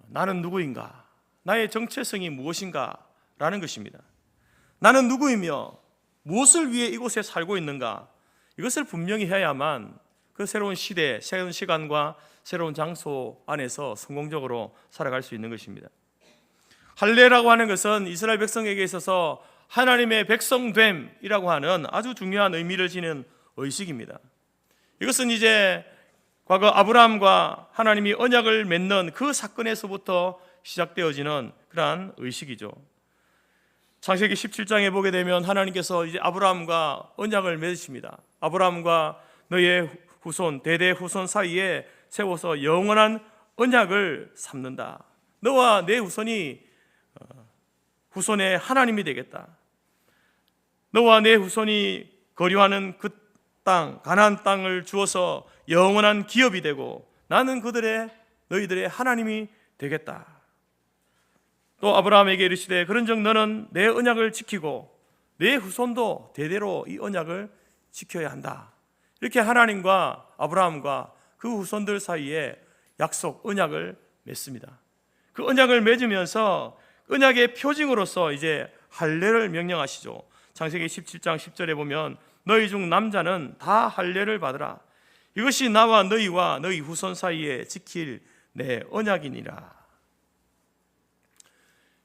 나는 누구인가, 나의 정체성이 무엇인가 라는 것입니다. 나는 누구이며 무엇을 위해 이곳에 살고 있는가, 이것을 분명히 해야만 그 새로운 시대, 새로운 시간과 새로운 장소 안에서 성공적으로 살아갈 수 있는 것입니다. 할례라고 하는 것은 이스라엘 백성에게 있어서 하나님의 백성됨이라고 하는 아주 중요한 의미를 지닌 의식입니다. 이것은 이제 과거 아브라함과 하나님이 언약을 맺는 그 사건에서부터 시작되어지는 그러한 의식이죠. 창세기 17장에 보게 되면 하나님께서 이제 아브라함과 언약을 맺으십니다. 아브라함과 너의 후손, 대대 후손 사이에 세워서 영원한 언약을 삼는다. 너와 내 후손이 후손의 하나님이 되겠다. 너와 내 후손이 거류하는 그 땅, 가나안 땅을 주어서 영원한 기업이 되고 나는 너희들의 하나님이 되겠다. 또 아브라함에게 이르시되 그런즉 너는 내 언약을 지키고 내 후손도 대대로 이 언약을 지켜야 한다. 이렇게 하나님과 아브라함과 그 후손들 사이에 약속, 언약을 맺습니다. 그 언약을 맺으면서 언약의 표징으로서 이제 할례를 명령하시죠. 창세기 17장 10절에 보면 너희 중 남자는 다 할례를 받으라. 이것이 나와 너희와 너희 후손 사이에 지킬 내 언약이니라.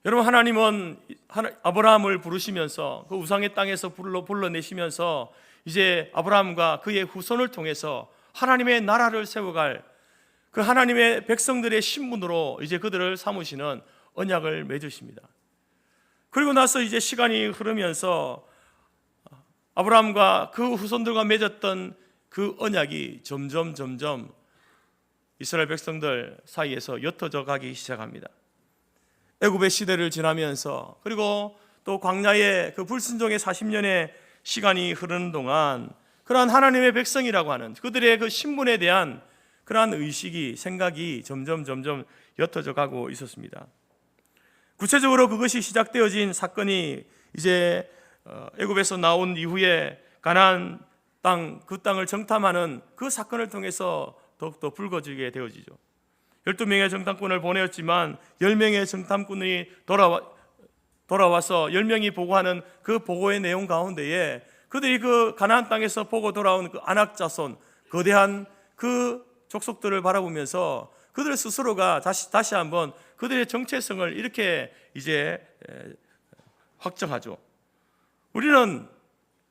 여러분, 하나님은 아브라함을 부르시면서 그 우상의 땅에서 불러내시면서 이제 아브라함과 그의 후손을 통해서 하나님의 나라를 세워갈 그 하나님의 백성들의 신분으로 이제 그들을 삼으시는 언약을 맺으십니다. 그리고 나서 이제 시간이 흐르면서 아브라함과 그 후손들과 맺었던 그 언약이 점점 이스라엘 백성들 사이에서 옅어져 가기 시작합니다. 애굽의 시대를 지나면서 그리고 또 광야의 그 불순종의 40년의 시간이 흐르는 동안 그러한 하나님의 백성이라고 하는 그들의 그 신분에 대한 그러한 의식이, 생각이 점점 옅어져 가고 있었습니다. 구체적으로 그것이 시작되어진 사건이 이제 애굽에서 나온 이후에 가나안 땅, 그 땅을 정탐하는 그 사건을 통해서 더욱더 불거지게 되어지죠. 12명의 정탐꾼을 보내었지만 10명의 정탐꾼이 돌아와서 10명이 보고하는 그 보고의 내용 가운데에 그들이 그 가나안 땅에서 보고 돌아온 그 아낙 자손, 거대한 그 족속들을 바라보면서 그들 스스로가 다시 한번 그들의 정체성을 이렇게 이제 확정하죠. 우리는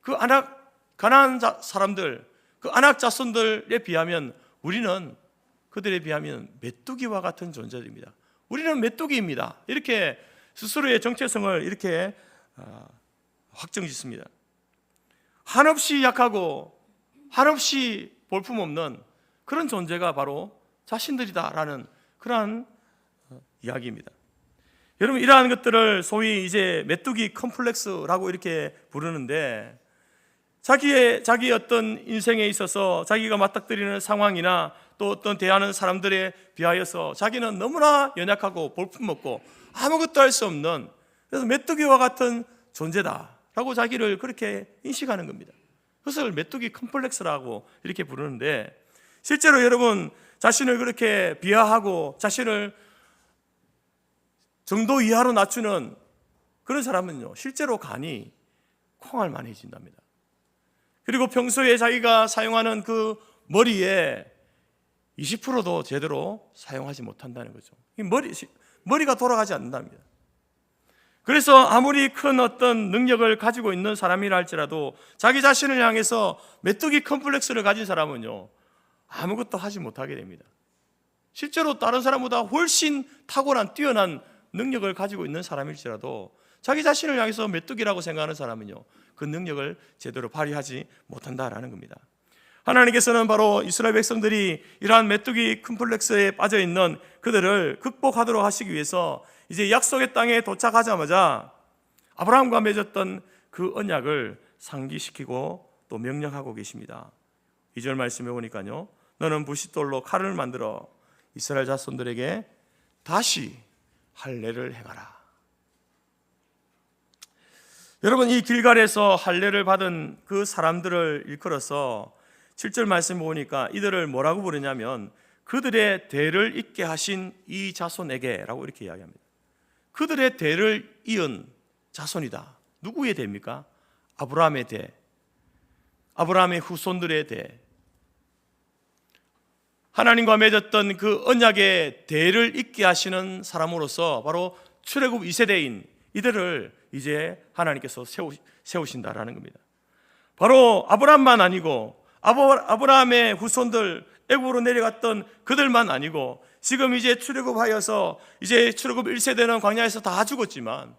그 가나안 사람들, 그 아낙 자손들에 비하면 우리는 그들에 비하면 메뚜기와 같은 존재입니다. 우리는 메뚜기입니다. 이렇게 스스로의 정체성을 이렇게 확정짓습니다. 한없이 약하고 한없이 볼품없는 그런 존재가 바로 자신들이다라는 그러한 이야기입니다. 여러분, 이러한 것들을 소위 이제 메뚜기 컴플렉스라고 이렇게 부르는데 자기의 어떤 인생에 있어서 자기가 맞닥뜨리는 상황이나 또 어떤 대하는 사람들에 비하여서 자기는 너무나 연약하고 볼품없고 아무것도 할 수 없는, 그래서 메뚜기와 같은 존재다라고 자기를 그렇게 인식하는 겁니다. 그것을 메뚜기 컴플렉스라고 이렇게 부르는데, 실제로 여러분 자신을 그렇게 비하하고 자신을 정도 이하로 낮추는 그런 사람은요, 실제로 간이 콩알만해진답니다. 그리고 평소에 자기가 사용하는 그 머리에 20%도 제대로 사용하지 못한다는 거죠. 머리가 돌아가지 않는답니다. 그래서 아무리 큰 어떤 능력을 가지고 있는 사람이라 할지라도 자기 자신을 향해서 메뚜기 컴플렉스를 가진 사람은요, 아무것도 하지 못하게 됩니다. 실제로 다른 사람보다 훨씬 탁월한 뛰어난 능력을 가지고 있는 사람일지라도 자기 자신을 향해서 메뚜기라고 생각하는 사람은요, 그 능력을 제대로 발휘하지 못한다라는 겁니다. 하나님께서는 바로 이스라엘 백성들이 이러한 메뚜기 컴플렉스에 빠져 있는 그들을 극복하도록 하시기 위해서 이제 약속의 땅에 도착하자마자 아브라함과 맺었던 그 언약을 상기시키고 또 명령하고 계십니다. 2절 말씀해 보니까요, 너는 부싯돌로 칼을 만들어 이스라엘 자손들에게 다시 할례를 행하라. 여러분, 이 길갈에서 할례를 받은 그 사람들을 일컬어서 7절 말씀 보니까 이들을 뭐라고 부르냐면 그들의 대를 잇게 하신 이 자손에게라고 이렇게 이야기합니다. 그들의 대를 이은 자손이다. 누구의 대입니까? 아브라함의 대, 아브라함의 후손들의 대. 하나님과 맺었던 그 언약의 대를 잇게 하시는 사람으로서 바로 출애굽 2세대인 이들을 이제 하나님께서 세우신다라는 겁니다. 바로 아브라함만 아니고 아브라함의 후손들, 애굽으로 내려갔던 그들만 아니고 지금 이제 출애굽하여서 이제 출애굽 1세대는 광야에서 다 죽었지만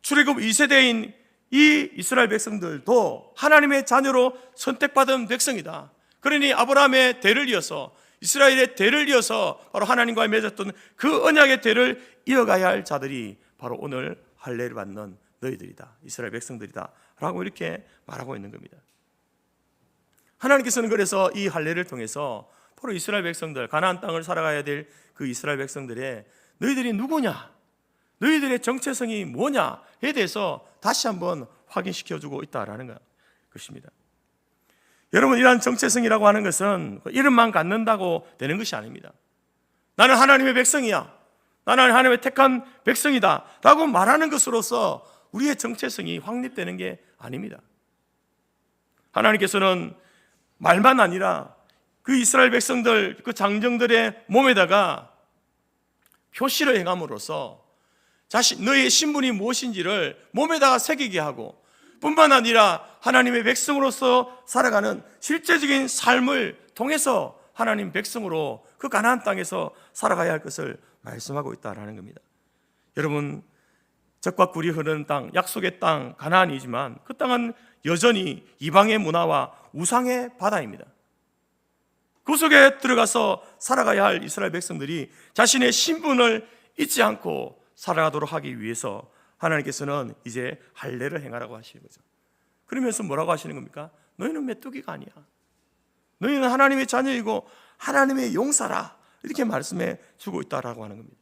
출애굽 2세대인 이 이스라엘 백성들도 하나님의 자녀로 선택받은 백성이다. 그러니 아브라함의 대를 이어서, 이스라엘의 대를 이어서 바로 하나님과 맺었던 그 언약의 대를 이어가야 할 자들이 바로 오늘 할례를 받는 너희들이다, 이스라엘 백성들이다 라고 이렇게 말하고 있는 겁니다. 하나님께서는 그래서 이 할례를 통해서 바로 이스라엘 백성들, 가나안 땅을 살아가야 될 그 이스라엘 백성들의 너희들이 누구냐, 너희들의 정체성이 뭐냐에 대해서 다시 한번 확인시켜주고 있다라는 것입니다. 여러분, 이러한 정체성이라고 하는 것은 이름만 갖는다고 되는 것이 아닙니다. 나는 하나님의 백성이야, 나는 하나님의 택한 백성이다 라고 말하는 것으로서 우리의 정체성이 확립되는 게 아닙니다. 하나님께서는 말만 아니라 그 이스라엘 백성들, 그 장정들의 몸에다가 표시를 행함으로써 너희의 신분이 무엇인지를 몸에다가 새기게 하고, 뿐만 아니라 하나님의 백성으로서 살아가는 실제적인 삶을 통해서 하나님 백성으로 그 가나안 땅에서 살아가야 할 것을 말씀하고 있다라는 겁니다. 여러분, 젖과 꿀이 흐르는 땅, 약속의 땅 가나안이지만 그 땅은 여전히 이방의 문화와 우상의 바다입니다. 그 속에 들어가서 살아가야 할 이스라엘 백성들이 자신의 신분을 잊지 않고 살아가도록 하기 위해서 하나님께서는 이제 할례를 행하라고 하시는 거죠. 그러면서 뭐라고 하시는 겁니까? 너희는 메뚜기가 아니야, 너희는 하나님의 자녀이고 하나님의 용사라, 이렇게 말씀해 주고 있다라고 하는 겁니다.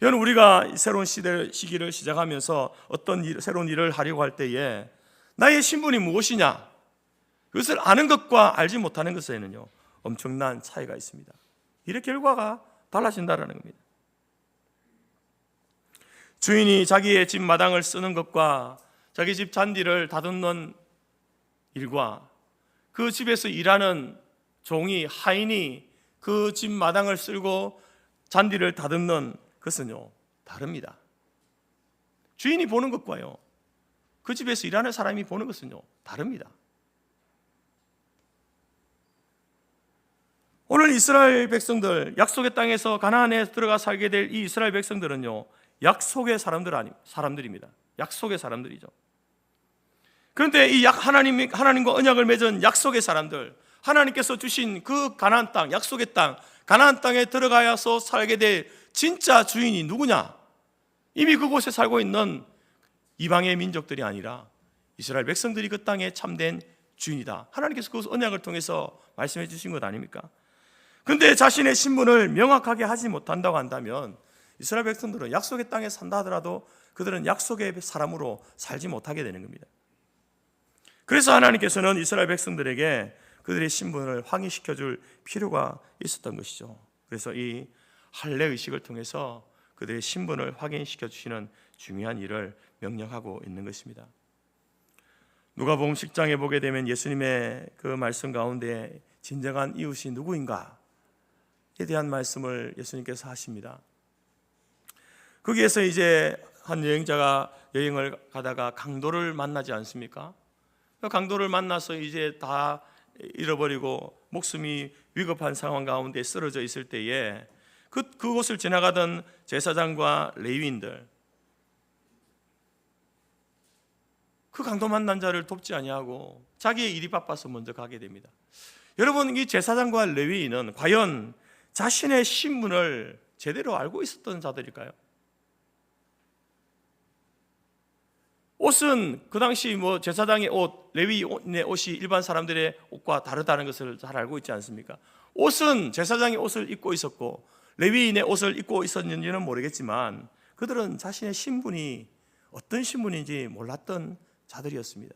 여러분, 우리가 새로운 시기를 시작하면서 어떤 새로운 일을 하려고 할 때에 나의 신분이 무엇이냐, 그것을 아는 것과 알지 못하는 것에는요 엄청난 차이가 있습니다. 이런 결과가 달라진다라는 겁니다. 주인이 자기의 집 마당을 쓰는 것과 자기 집 잔디를 다듬는 일과 그 집에서 일하는 종이, 하인이 그 집 마당을 쓸고 잔디를 다듬는 것은요 다릅니다. 주인이 보는 것과요 그 집에서 일하는 사람이 보는 것은요 다릅니다. 오늘 이스라엘 백성들, 약속의 땅에서 가나안에 들어가 살게 될 이 이스라엘 백성들은요 약속의 사람들입니다. 약속의 사람들이죠. 그런데 이 하나님과 언약을 맺은 약속의 사람들, 하나님께서 주신 그 가나안 땅, 약속의 땅, 가나안 땅에 들어가서 살게 될 진짜 주인이 누구냐? 이미 그곳에 살고 있는 이방의 민족들이 아니라 이스라엘 백성들이 그 땅에 참된 주인이다. 하나님께서 그 언약을 통해서 말씀해 주신 것 아닙니까? 그런데 자신의 신분을 명확하게 하지 못한다고 한다면 이스라엘 백성들은 약속의 땅에 산다 하더라도 그들은 약속의 사람으로 살지 못하게 되는 겁니다. 그래서 하나님께서는 이스라엘 백성들에게 그들의 신분을 확인시켜 줄 필요가 있었던 것이죠. 그래서 이 할례 의식을 통해서 그들의 신분을 확인시켜 주시는 중요한 일을 명령하고 있는 것입니다. 누가복음 10장에 보게 되면 예수님의 그 말씀 가운데 진정한 이웃이 누구인가에 대한 말씀을 예수님께서 하십니다. 거기에서 이제 한 여행자가 여행을 가다가 강도를 만나지 않습니까? 그 강도를 만나서 이제 다 잃어버리고 목숨이 위급한 상황 가운데 쓰러져 있을 때에 그곳을 지나가던 제사장과 레위인들, 그 강도 만난 자를 돕지 아니하고 자기의 일이 바빠서 먼저 가게 됩니다. 여러분, 이 제사장과 레위인은 과연 자신의 신분을 제대로 알고 있었던 자들일까요? 옷은 그 당시 제사장의 옷, 레위인의 옷이 일반 사람들의 옷과 다르다는 것을 잘 알고 있지 않습니까? 옷은 제사장의 옷을 입고 있었고 레위인의 옷을 입고 있었는지는 모르겠지만 그들은 자신의 신분이 어떤 신분인지 몰랐던 자들이었습니다.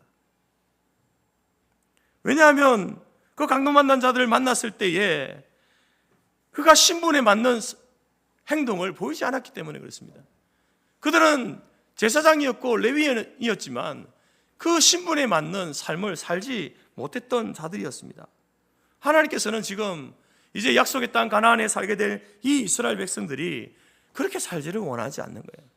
왜냐하면 그 강도 만난 자들을 만났을 때에 그가 신분에 맞는 행동을 보이지 않았기 때문에 그렇습니다. 그들은 제사장이었고 레위인이었지만 그 신분에 맞는 삶을 살지 못했던 자들이었습니다. 하나님께서는 지금 이제 약속의 땅 가나안에 살게 될 이 이스라엘 백성들이 그렇게 살지를 원하지 않는 거예요.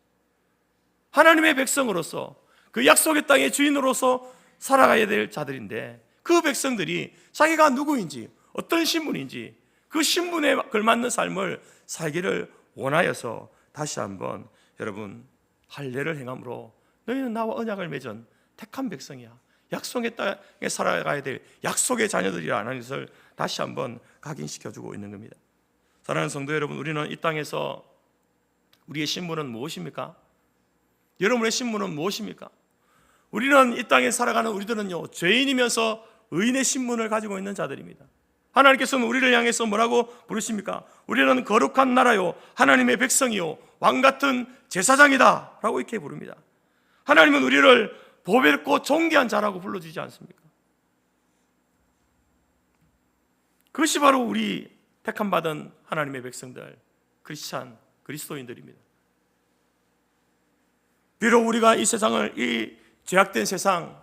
하나님의 백성으로서 그 약속의 땅의 주인으로서 살아가야 될 자들인데 그 백성들이 자기가 누구인지 어떤 신분인지 그 신분에 걸맞는 삶을 살기를 원하여서 다시 한번 여러분 할례를 행함으로 너희는 나와 언약을 맺은 택한 백성이야. 약속의 땅에 살아가야 될 약속의 자녀들이라는 것을 다시 한번 각인시켜주고 있는 겁니다. 사랑하는 성도 여러분, 우리는 이 땅에서 우리의 신분은 무엇입니까? 여러분의 신분은 무엇입니까? 우리는 이 땅에 살아가는 우리들은요, 죄인이면서 의인의 신분을 가지고 있는 자들입니다. 하나님께서는 우리를 향해서 뭐라고 부르십니까? 우리는 거룩한 나라요, 하나님의 백성이요, 왕같은 제사장이다 라고 이렇게 부릅니다. 하나님은 우리를 보배롭고 존귀한 자라고 불러주지 않습니까? 그것이 바로 우리 택함받은 하나님의 백성들, 크리스찬, 그리스도인들입니다. 비록 우리가 이 세상을, 이 죄악된 세상,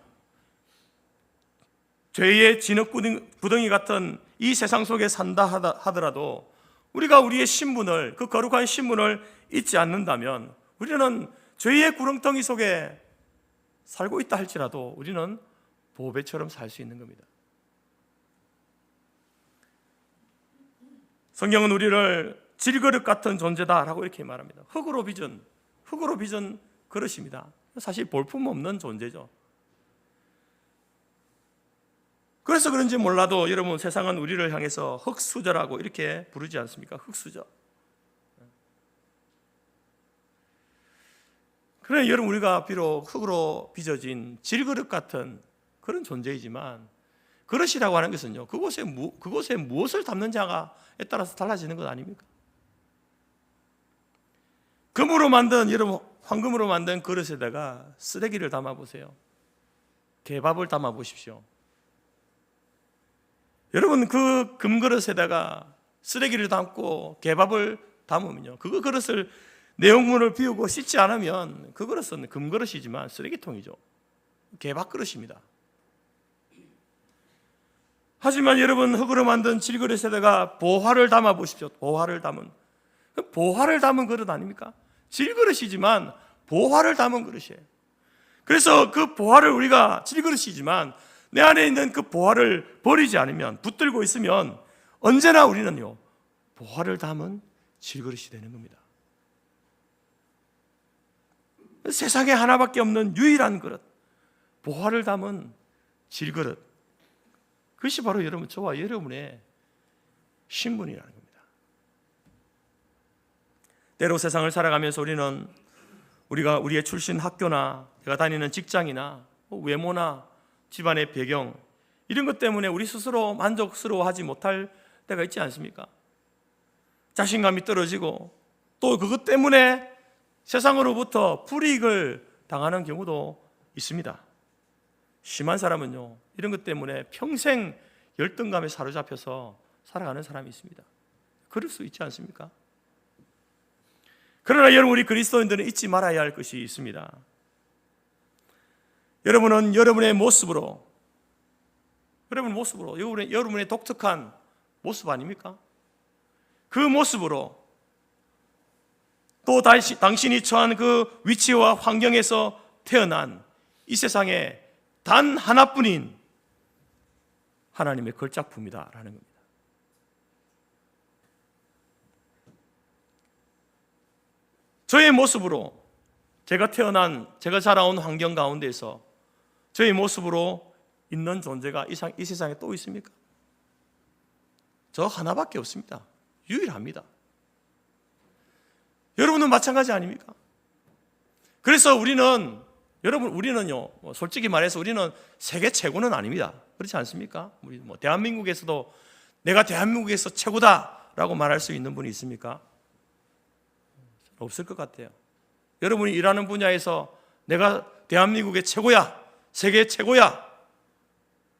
죄의 진흙구덩이 같은 이 세상 속에 산다 하더라도 우리가 우리의 신분을, 그 거룩한 신분을 잊지 않는다면 우리는 죄의 구렁텅이 속에 살고 있다 할지라도 우리는 보배처럼 살 수 있는 겁니다. 성경은 우리를 질그릇 같은 존재다라고 이렇게 말합니다. 흙으로 빚은 그릇입니다. 사실 볼품없는 존재죠. 그래서 그런지 몰라도 여러분, 세상은 우리를 향해서 흙수저라고 이렇게 부르지 않습니까? 흙수저. 그래, 여러분, 우리가 비록 흙으로 빚어진 질그릇 같은 그런 존재이지만 그릇이라고 하는 것은요, 그곳에 무엇을 담는지에 따라서 달라지는 것 아닙니까? 금으로 만든, 여러분, 황금으로 만든 그릇에다가 쓰레기를 담아 보세요. 개밥을 담아 보십시오. 여러분, 그 금그릇에다가 쓰레기를 담고 개밥을 담으면요, 그 그릇을 내용물을 비우고 씻지 않으면 그 그릇은 금그릇이지만 쓰레기통이죠. 개밥 그릇입니다. 하지만 여러분, 흙으로 만든 질그릇에다가 보화를 담아 보십시오. 보화를 담은 그릇 아닙니까? 질그릇이지만 보화를 담은 그릇이에요. 그래서 그 보화를, 우리가 질그릇이지만 내 안에 있는 그 보화를 버리지 않으면, 붙들고 있으면 언제나 우리는요, 보화를 담은 질그릇이 되는 겁니다. 세상에 하나밖에 없는 유일한 그릇, 보화를 담은 질그릇, 그것이 바로 여러분, 저와 여러분의 신분이라는 겁니다. 때로 세상을 살아가면서 우리가 우리의 출신 학교나 내가 다니는 직장이나 외모나 집안의 배경, 이런 것 때문에 우리 스스로 만족스러워하지 못할 때가 있지 않습니까? 자신감이 떨어지고 또 그것 때문에 세상으로부터 불이익을 당하는 경우도 있습니다. 심한 사람은요, 이런 것 때문에 평생 열등감에 사로잡혀서 살아가는 사람이 있습니다. 그럴 수 있지 않습니까? 그러나 여러분, 우리 그리스도인들은 잊지 말아야 할 것이 있습니다. 여러분은 여러분의 모습으로, 여러분의 독특한 모습 아닙니까? 그 모습으로 또 당신이 처한 그 위치와 환경에서 태어난 이 세상에 단 하나뿐인 하나님의 걸작품이다라는 겁니다. 저의 모습으로, 제가 자라온 환경 가운데서 저의 모습으로 있는 존재가 이 세상에 또 있습니까? 저 하나밖에 없습니다. 유일합니다. 여러분은 마찬가지 아닙니까? 그래서 우리는요, 솔직히 말해서 우리는 세계 최고는 아닙니다. 그렇지 않습니까? 우리 대한민국에서도 내가 대한민국에서 최고다라고 말할 수 있는 분이 있습니까? 없을 것 같아요. 여러분이 일하는 분야에서 내가 대한민국의 최고야, 세계 최고야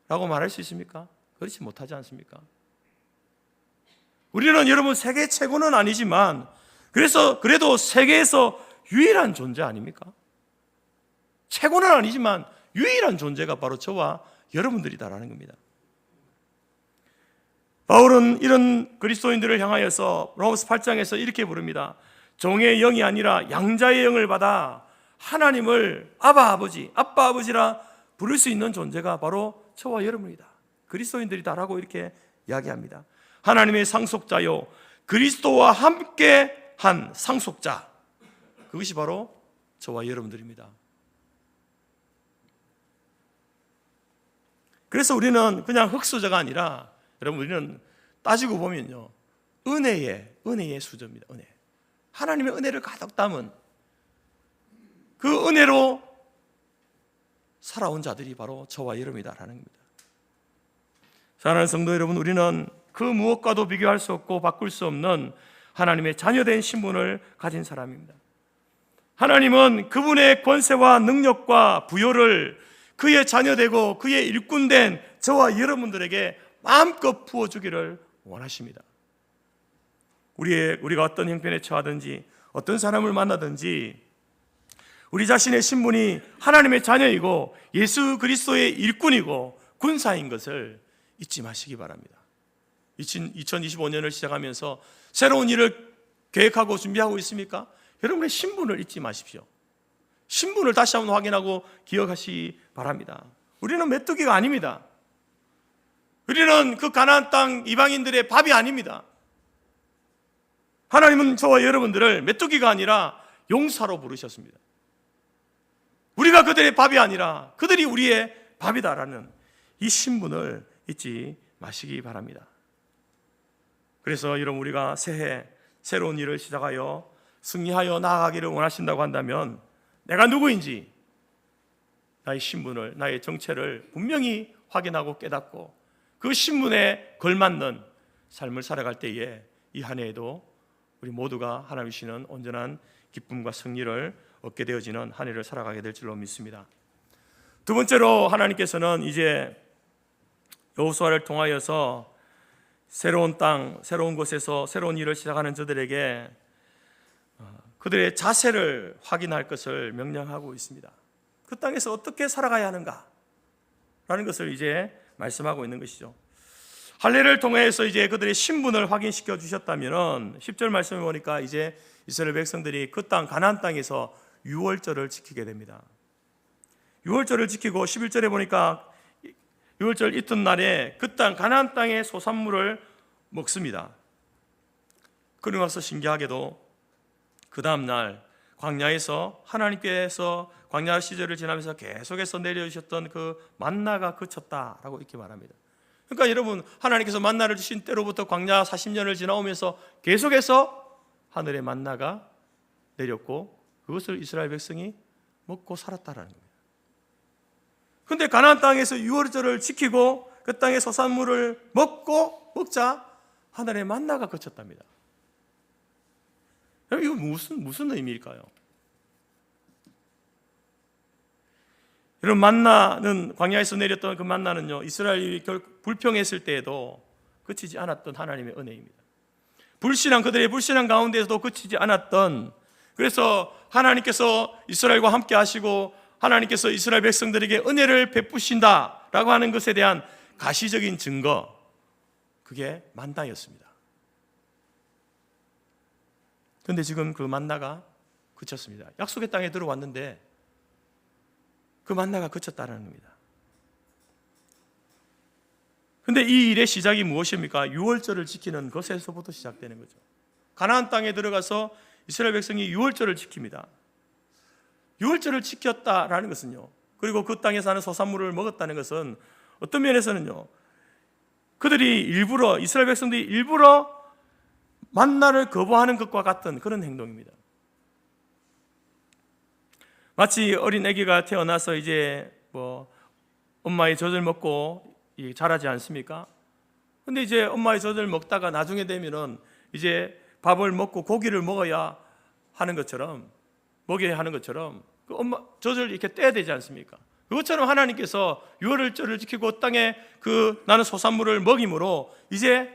라고 말할 수 있습니까? 그렇지 못하지 않습니까? 우리는 여러분 세계 최고는 아니지만 그래도 세계에서 유일한 존재 아닙니까? 최고는 아니지만 유일한 존재가 바로 저와 여러분들이다라는 겁니다. 바울은 이런 그리스도인들을 향하여서 로마서 8장에서 이렇게 부릅니다. 종의 영이 아니라 양자의 영을 받아 하나님을 아빠 아버지라 부를 수 있는 존재가 바로 저와 여러분이다. 그리스도인들이다라고 이렇게 이야기합니다. 하나님의 상속자요, 그리스도와 함께 한 상속자, 그것이 바로 저와 여러분들입니다. 그래서 우리는 그냥 흙수저가 아니라, 여러분, 우리는 따지고 보면요, 은혜의 수저입니다. 은혜. 하나님의 은혜를 가득 담은 그 은혜로 살아온 자들이 바로 저와 여러분이다라는 겁니다. 사랑하는 성도 여러분, 우리는 그 무엇과도 비교할 수 없고 바꿀 수 없는 하나님의 자녀된 신분을 가진 사람입니다. 하나님은 그분의 권세와 능력과 부요를 그의 자녀되고 그의 일꾼된 저와 여러분들에게 마음껏 부어주기를 원하십니다. 우리가 어떤 형편에 처하든지 어떤 사람을 만나든지 우리 자신의 신분이 하나님의 자녀이고 예수 그리스도의 일꾼이고 군사인 것을 잊지 마시기 바랍니다. 2025년을 시작하면서 새로운 일을 계획하고 준비하고 있습니까? 여러분의 신분을 잊지 마십시오. 신분을 다시 한번 확인하고 기억하시기 바랍니다. 우리는 메뚜기가 아닙니다. 우리는 그 가나안 땅 이방인들의 밥이 아닙니다. 하나님은 저와 여러분들을 메뚜기가 아니라 용사로 부르셨습니다. 우리가 그들의 밥이 아니라 그들이 우리의 밥이다라는 이 신분을 잊지 마시기 바랍니다. 그래서 여러분, 우리가 새해 새로운 일을 시작하여 승리하여 나아가기를 원하신다고 한다면 내가 누구인지 나의 신분을, 나의 정체를 분명히 확인하고 깨닫고 그 신분에 걸맞는 삶을 살아갈 때에 이 한 해에도 우리 모두가 하나님 주시는 온전한 기쁨과 승리를 얻게 되어지는 한 해를 살아가게 될 줄로 믿습니다. 두 번째로, 하나님께서는 이제 여호수아를 통하여서 새로운 땅, 새로운 곳에서 새로운 일을 시작하는 저들에게 그들의 자세를 확인할 것을 명령하고 있습니다. 그 땅에서 어떻게 살아가야 하는가 라는 것을 이제 말씀하고 있는 것이죠. 할례를 통해서 이제 그들의 신분을 확인시켜 주셨다면 10절 말씀을 보니까 이제 이스라엘 백성들이 그 땅 가나안 땅에서 유월절을 지키게 됩니다. 유월절을 지키고 11절에 보니까 유월절 이튿날에 그 땅 가나안 땅의 소산물을 먹습니다. 그러고 나서 신기하게도 그 다음 날 광야에서 하나님께서 광야 시절을 지나면서 계속해서 내려주셨던 그 만나가 그쳤다라고 이렇게 말합니다. 그러니까 여러분, 하나님께서 만나를 주신 때로부터 광야 40년을 지나오면서 계속해서 하늘의 만나가 내렸고 그것을 이스라엘 백성이 먹고 살았다라는 겁니다. 그런데 가나안 땅에서 유월절을 지키고 그 땅의 소산물을 먹자 하늘의 만나가 그쳤답니다. 이거 무슨 의미일까요? 여러분, 만나는, 광야에서 내렸던 그 만나는요, 이스라엘이 불평했을 때에도 그치지 않았던 하나님의 은혜입니다. 그들의 불신앙 가운데서도 그치지 않았던, 그래서 하나님께서 이스라엘과 함께 하시고 하나님께서 이스라엘 백성들에게 은혜를 베푸신다라고 하는 것에 대한 가시적인 증거, 그게 만나였습니다. 그런데 지금 그 만나가 그쳤습니다. 약속의 땅에 들어왔는데 그 만나가 그쳤다는 겁니다. 그런데 이 일의 시작이 무엇입니까? 유월절을 지키는 것에서부터 시작되는 거죠. 가나안 땅에 들어가서 이스라엘 백성이 유월절을 지킵니다. 유월절을 지켰다라는 것은요, 그리고 그 땅에 사는 소산물을 먹었다는 것은 어떤 면에서는요, 이스라엘 백성들이 일부러 만나를 거부하는 것과 같은 그런 행동입니다. 마치 어린 아기가 태어나서 이제 엄마의 젖을 먹고 자라지 않습니까? 근데 이제 엄마의 젖을 먹다가 나중에 되면은 이제 밥을 먹고 고기를 먹어야 하는 것처럼, 먹여야 하는 것처럼 그 엄마 젖을 이렇게 떼야 되지 않습니까? 그것처럼 하나님께서 유월절을 지키고 땅에 나는 소산물을 먹임으로 이제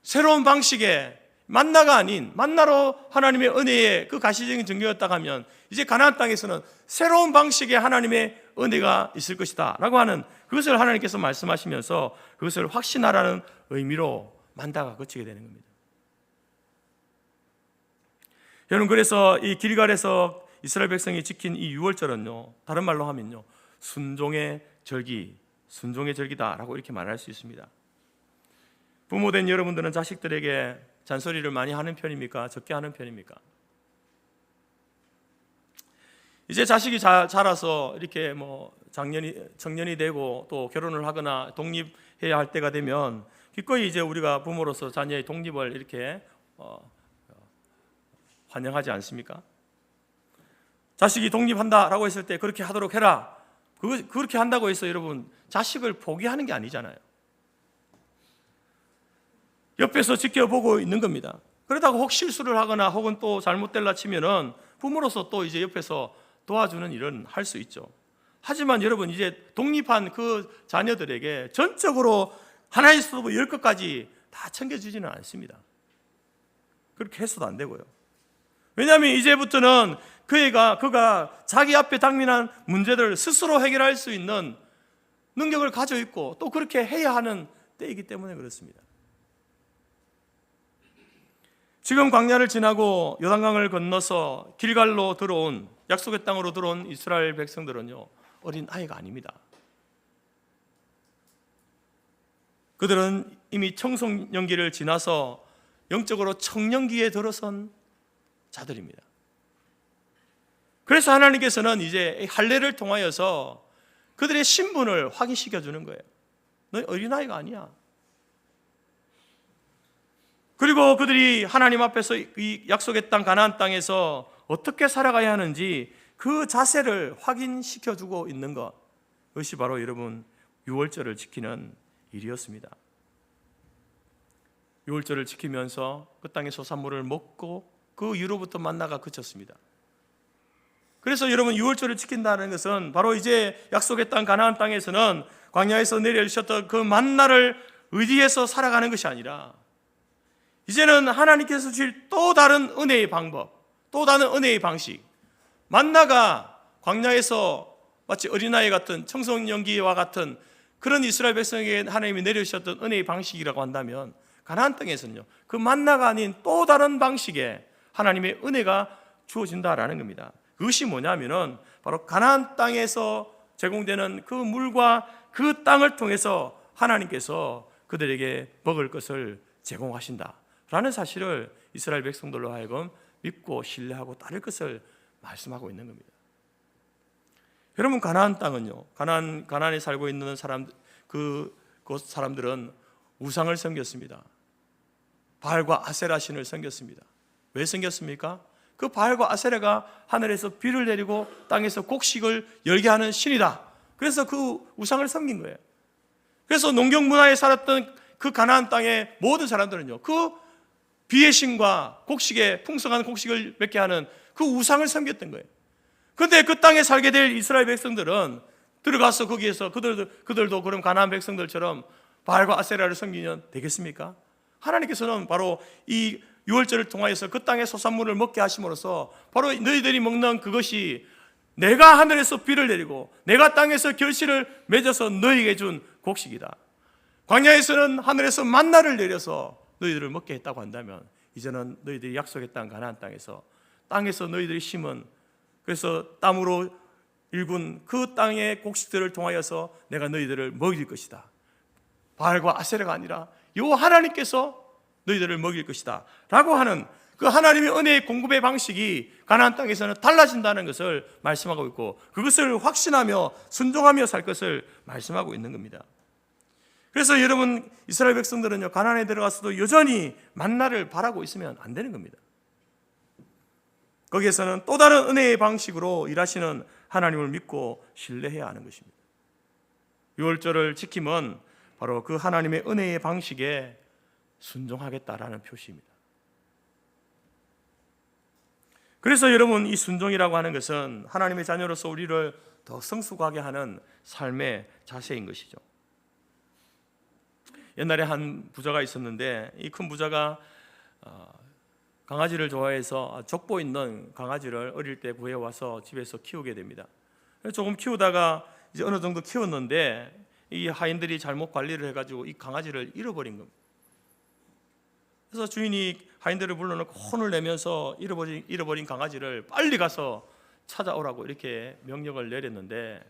새로운 방식의 만나가 아닌 만나로 하나님의 은혜의 그 가시적인 증거였다고 하면 이제 가나안 땅에서는 새로운 방식의 하나님의 은혜가 있을 것이다 라고 하는 그것을 하나님께서 말씀하시면서 그것을 확신하라는 의미로 만나가 그치게 되는 겁니다. 여러분, 그래서 이 길갈에서 이스라엘 백성이 지킨 이 유월절은요, 다른 말로 하면요, 순종의 절기다라고 이렇게 말할 수 있습니다. 부모된 여러분들은 자식들에게 잔소리를 많이 하는 편입니까? 적게 하는 편입니까? 이제 자식이 자라서 이렇게 청년이 되고 또 결혼을 하거나 독립해야 할 때가 되면 기꺼이 이제 우리가 부모로서 자녀의 독립을 이렇게 환영하지 않습니까? 자식이 독립한다라고 했을 때 그렇게 하도록 해라. 그렇게 한다고 해서 여러분 자식을 포기하는 게 아니잖아요. 옆에서 지켜보고 있는 겁니다. 그러다가 혹 실수를 하거나 혹은 또 잘못될라 치면은 부모로서 또 이제 옆에서 도와주는 일은 할 수 있죠. 하지만 여러분, 이제 독립한 그 자녀들에게 전적으로 하나에서부터 10것까지 다 챙겨주지는 않습니다. 그렇게 해서도 안 되고요. 왜냐하면 이제부터는 그가 자기 앞에 당면한 문제들을 스스로 해결할 수 있는 능력을 가지고 있고 또 그렇게 해야 하는 때이기 때문에 그렇습니다. 지금 광야를 지나고 요단강을 건너서 길갈로 들어온, 약속의 땅으로 들어온 이스라엘 백성들은요, 어린 아이가 아닙니다. 그들은 이미 청소년기를 지나서 영적으로 청년기에 들어선 자들입니다. 그래서 하나님께서는 이제 할례를 통하여서 그들의 신분을 확인시켜 주는 거예요. 너 어린아이가 아니야. 그리고 그들이 하나님 앞에서 이 약속의 땅 가나안 땅에서 어떻게 살아가야 하는지 그 자세를 확인시켜 주고 있는 것, 그것이 바로 여러분 유월절을 지키는 일이었습니다. 유월절을 지키면서 그 땅의 소산물을 먹고 그 이후로부터 만나가 그쳤습니다. 그래서 여러분 유월절을 지킨다는 것은 바로 이제 약속의 땅 가나안 땅에서는 광야에서 내려주셨던 그 만나를 의지해서 살아가는 것이 아니라 이제는 하나님께서 주실 또 다른 은혜의 방법, 또 다른 은혜의 방식, 만나가 광야에서 마치 어린아이 같은 청소년기와 같은 그런 이스라엘 백성에게 하나님이 내려주셨던 은혜의 방식이라고 한다면 가나안 땅에서는요, 그 만나가 아닌 또 다른 방식의 하나님의 은혜가 주어진다라는 겁니다. 그것이 뭐냐면은 바로 가나안 땅에서 제공되는 그 물과 그 땅을 통해서 하나님께서 그들에게 먹을 것을 제공하신다라는 사실을 이스라엘 백성들로 하여금 믿고 신뢰하고 따를 것을 말씀하고 있는 겁니다. 여러분, 가나안 땅은요, 가나안에 살고 있는 그 사람들은 우상을 섬겼습니다. 바알과 아세라 신을 섬겼습니다. 왜 섬겼습니까? 그 바알과 아세라가 하늘에서 비를 내리고 땅에서 곡식을 열게 하는 신이다. 그래서 그 우상을 섬긴 거예요. 그래서 농경 문화에 살았던 그 가나안 땅의 모든 사람들은요, 그 비의 신과 풍성한 곡식을 맺게 하는 그 우상을 섬겼던 거예요. 그런데 그 땅에 살게 될 이스라엘 백성들은 들어가서 거기에서 그들도 그럼 가나안 백성들처럼 바알과 아세라를 섬기면 되겠습니까? 하나님께서는 바로 이 유월절을 통하여서 그 땅의 소산물을 먹게 하심으로써 바로 너희들이 먹는 그것이 내가 하늘에서 비를 내리고 내가 땅에서 결실을 맺어서 너희에게 준 곡식이다. 광야에서는 하늘에서 만나를 내려서 너희들을 먹게 했다고 한다면 이제는 너희들이 약속의 땅 가나안 땅에서 너희들이 심은, 그래서 땀으로 일군 그 땅의 곡식들을 통하여서 내가 너희들을 먹일 것이다. 바알과 아세라가 아니라 요 하나님께서 너희들을 먹일 것이다 라고 하는 그 하나님의 은혜의 공급의 방식이 가나안 땅에서는 달라진다는 것을 말씀하고 있고, 그것을 확신하며 순종하며 살 것을 말씀하고 있는 겁니다. 그래서 여러분, 이스라엘 백성들은요, 가나안에 들어가서도 여전히 만나를 바라고 있으면 안 되는 겁니다. 거기에서는 또 다른 은혜의 방식으로 일하시는 하나님을 믿고 신뢰해야 하는 것입니다. 유월절을 지킴은 바로 그 하나님의 은혜의 방식에 순종하겠다라는 표시입니다. 그래서 여러분, 이 순종이라고 하는 것은 하나님의 자녀로서 우리를 더 성숙하게 하는 삶의 자세인 것이죠. 옛날에 한 부자가 있었는데 이 큰 부자가 강아지를 좋아해서 족보 있는 강아지를 어릴 때 구해와서 집에서 키우게 됩니다. 조금 키우다가 이제 어느 정도 키웠는데 이 하인들이 잘못 관리를 해가지고 이 강아지를 잃어버린 겁니다. 그래서 주인이 하인들을 불러놓고 혼을 내면서 잃어버린 강아지를 빨리 가서 찾아오라고 이렇게 명령을 내렸는데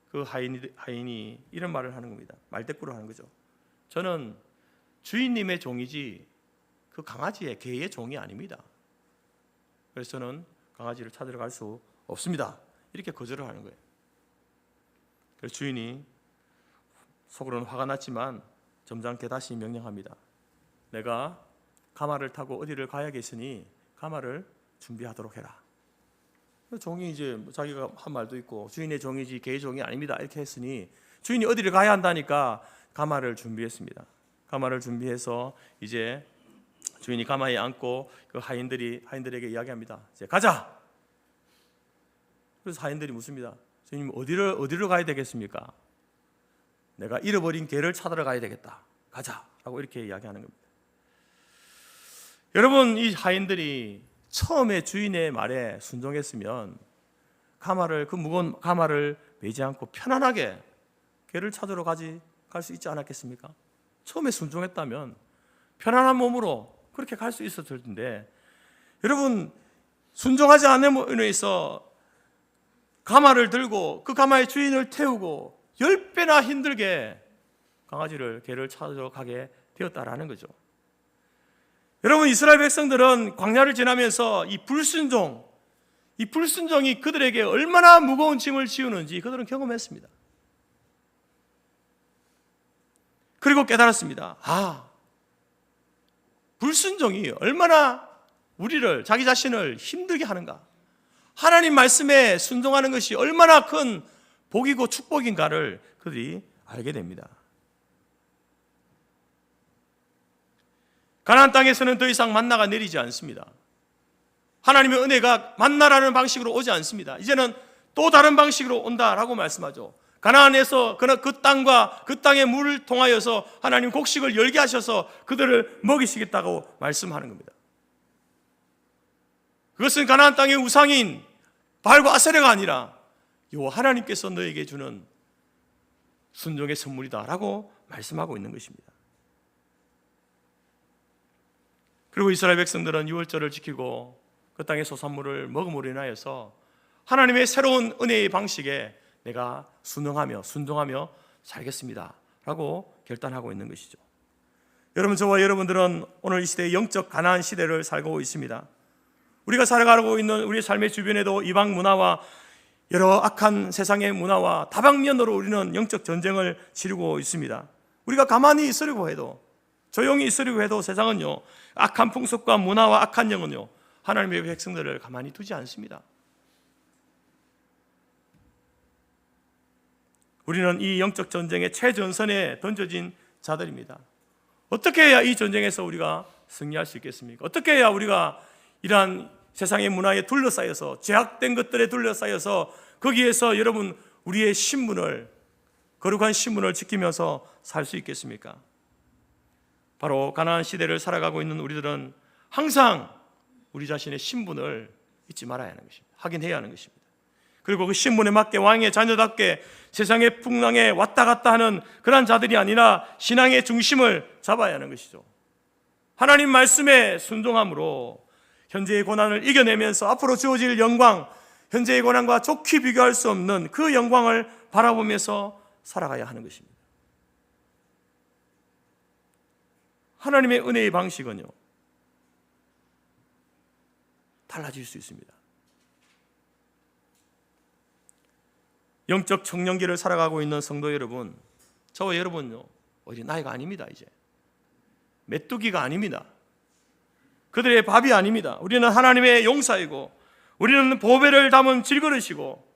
그 하인이 이런 말을 하는 겁니다. 말대꾸를 하는 거죠. 저는 주인님의 종이지 그 강아지의 개의 종이 아닙니다. 그래서 저는 강아지를 찾으러 갈 수 없습니다. 이렇게 거절을 하는 거예요. 그래서 주인이 속으로는 화가 났지만 점잖게 다시 명령합니다. 내가 가마를 타고 어디를 가야겠으니 가마를 준비하도록 해라. 종이 이제 자기가 한 말도 있고 주인의 종이지 개의 종이 아닙니다. 이렇게 했으니 주인이 어디를 가야 한다니까 가마를 준비했습니다. 가마를 준비해서 이제 주인이 가마에 앉고 그 하인들에게 이야기합니다. 이제 가자. 그래서 하인들이 묻습니다. 주님 어디로 가야 되겠습니까? 내가 잃어버린 개를 찾으러 가야 되겠다. 가자라고 이렇게 이야기하는 겁니다. 여러분, 이 하인들이 처음에 주인의 말에 순종했으면 그 무거운 가마를 메지 않고 편안하게 개를 찾으러 갈 수 있지 않았겠습니까? 처음에 순종했다면 편안한 몸으로 그렇게 갈 수 있었을 텐데, 여러분, 순종하지 않음으로 인해서 가마를 들고 그 가마의 주인을 태우고 10배나 힘들게 개를 찾으러 가게 되었다라는 거죠. 여러분, 이스라엘 백성들은 광야를 지나면서 이 불순종이 그들에게 얼마나 무거운 짐을 지우는지 그들은 경험했습니다. 그리고 깨달았습니다. 불순종이 얼마나 자기 자신을 힘들게 하는가, 하나님 말씀에 순종하는 것이 얼마나 큰 복이고 축복인가를 그들이 알게 됩니다. 가나안 땅에서는 더 이상 만나가 내리지 않습니다. 하나님의 은혜가 만나라는 방식으로 오지 않습니다. 이제는 또 다른 방식으로 온다라고 말씀하죠. 가나안에서 그 땅과 그 땅의 물을 통하여서 하나님 곡식을 열게 하셔서 그들을 먹이시겠다고 말씀하는 겁니다. 그것은 가나안 땅의 우상인 바알과 아세라가 아니라 여호와 하나님께서 너에게 주는 순종의 선물이다라고 말씀하고 있는 것입니다. 그리고 이스라엘 백성들은 유월절을 지키고 그 땅의 소산물을 먹음으로 인하여서 하나님의 새로운 은혜의 방식에 내가 순종하며 살겠습니다 라고 결단하고 있는 것이죠. 여러분, 저와 여러분들은 오늘 이 시대의 영적 가나안 시대를 살고 있습니다. 우리가 살아가고 있는 우리 삶의 주변에도 이방 문화와 여러 악한 세상의 문화와 다방면으로 우리는 영적 전쟁을 치르고 있습니다. 우리가 가만히 있으려고 해도, 조용히 있으려고 해도 세상은요, 악한 풍습과 문화와 악한 영은요, 하나님의 백성들을 가만히 두지 않습니다. 우리는 이 영적 전쟁의 최전선에 던져진 자들입니다. 어떻게 해야 이 전쟁에서 우리가 승리할 수 있겠습니까? 어떻게 해야 우리가 이러한 세상의 문화에 둘러싸여서, 죄악된 것들에 둘러싸여서 거기에서 여러분 우리의 거룩한 신분을 지키면서 살 수 있겠습니까? 바로 가나안 시대를 살아가고 있는 우리들은 항상 우리 자신의 신분을 잊지 말아야 하는 것입니다. 확인해야 하는 것입니다. 그리고 그 신분에 맞게 왕의 자녀답게 세상의 풍랑에 왔다 갔다 하는 그런 자들이 아니라 신앙의 중심을 잡아야 하는 것이죠. 하나님 말씀에 순종함으로 현재의 고난을 이겨내면서 앞으로 주어질 영광, 현재의 고난과 좋게 비교할 수 없는 그 영광을 바라보면서 살아가야 하는 것입니다. 하나님의 은혜의 방식은요, 달라질 수 있습니다. 영적 청년기를 살아가고 있는 성도 여러분, 저와 여러분요, 어린 나이가 아닙니다. 이제 메뚜기가 아닙니다. 그들의 밥이 아닙니다. 우리는 하나님의 용사이고, 우리는 보배를 담은 질그릇이고,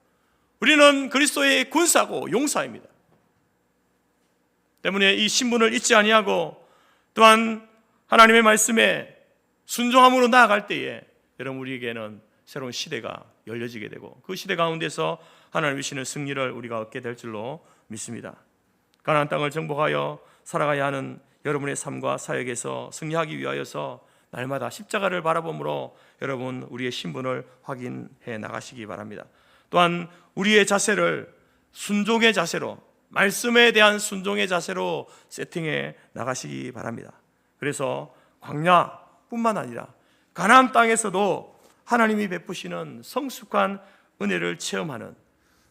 우리는 그리스도의 군사고 용사입니다. 때문에 이 신분을 잊지 아니하고 또한 하나님의 말씀에 순종함으로 나아갈 때에 여러분 우리에게는 새로운 시대가 열려지게 되고 그 시대 가운데서 하나님 주시는 승리를 우리가 얻게 될 줄로 믿습니다. 가나안 땅을 정복하여 살아가야 하는 여러분의 삶과 사역에서 승리하기 위하여서 날마다 십자가를 바라보므로 여러분 우리의 신분을 확인해 나가시기 바랍니다. 또한 우리의 자세를 순종의 자세로, 말씀에 대한 순종의 자세로 세팅해 나가시기 바랍니다. 그래서 광야뿐만 아니라 가나안 땅에서도 하나님이 베푸시는 성숙한 은혜를 체험하는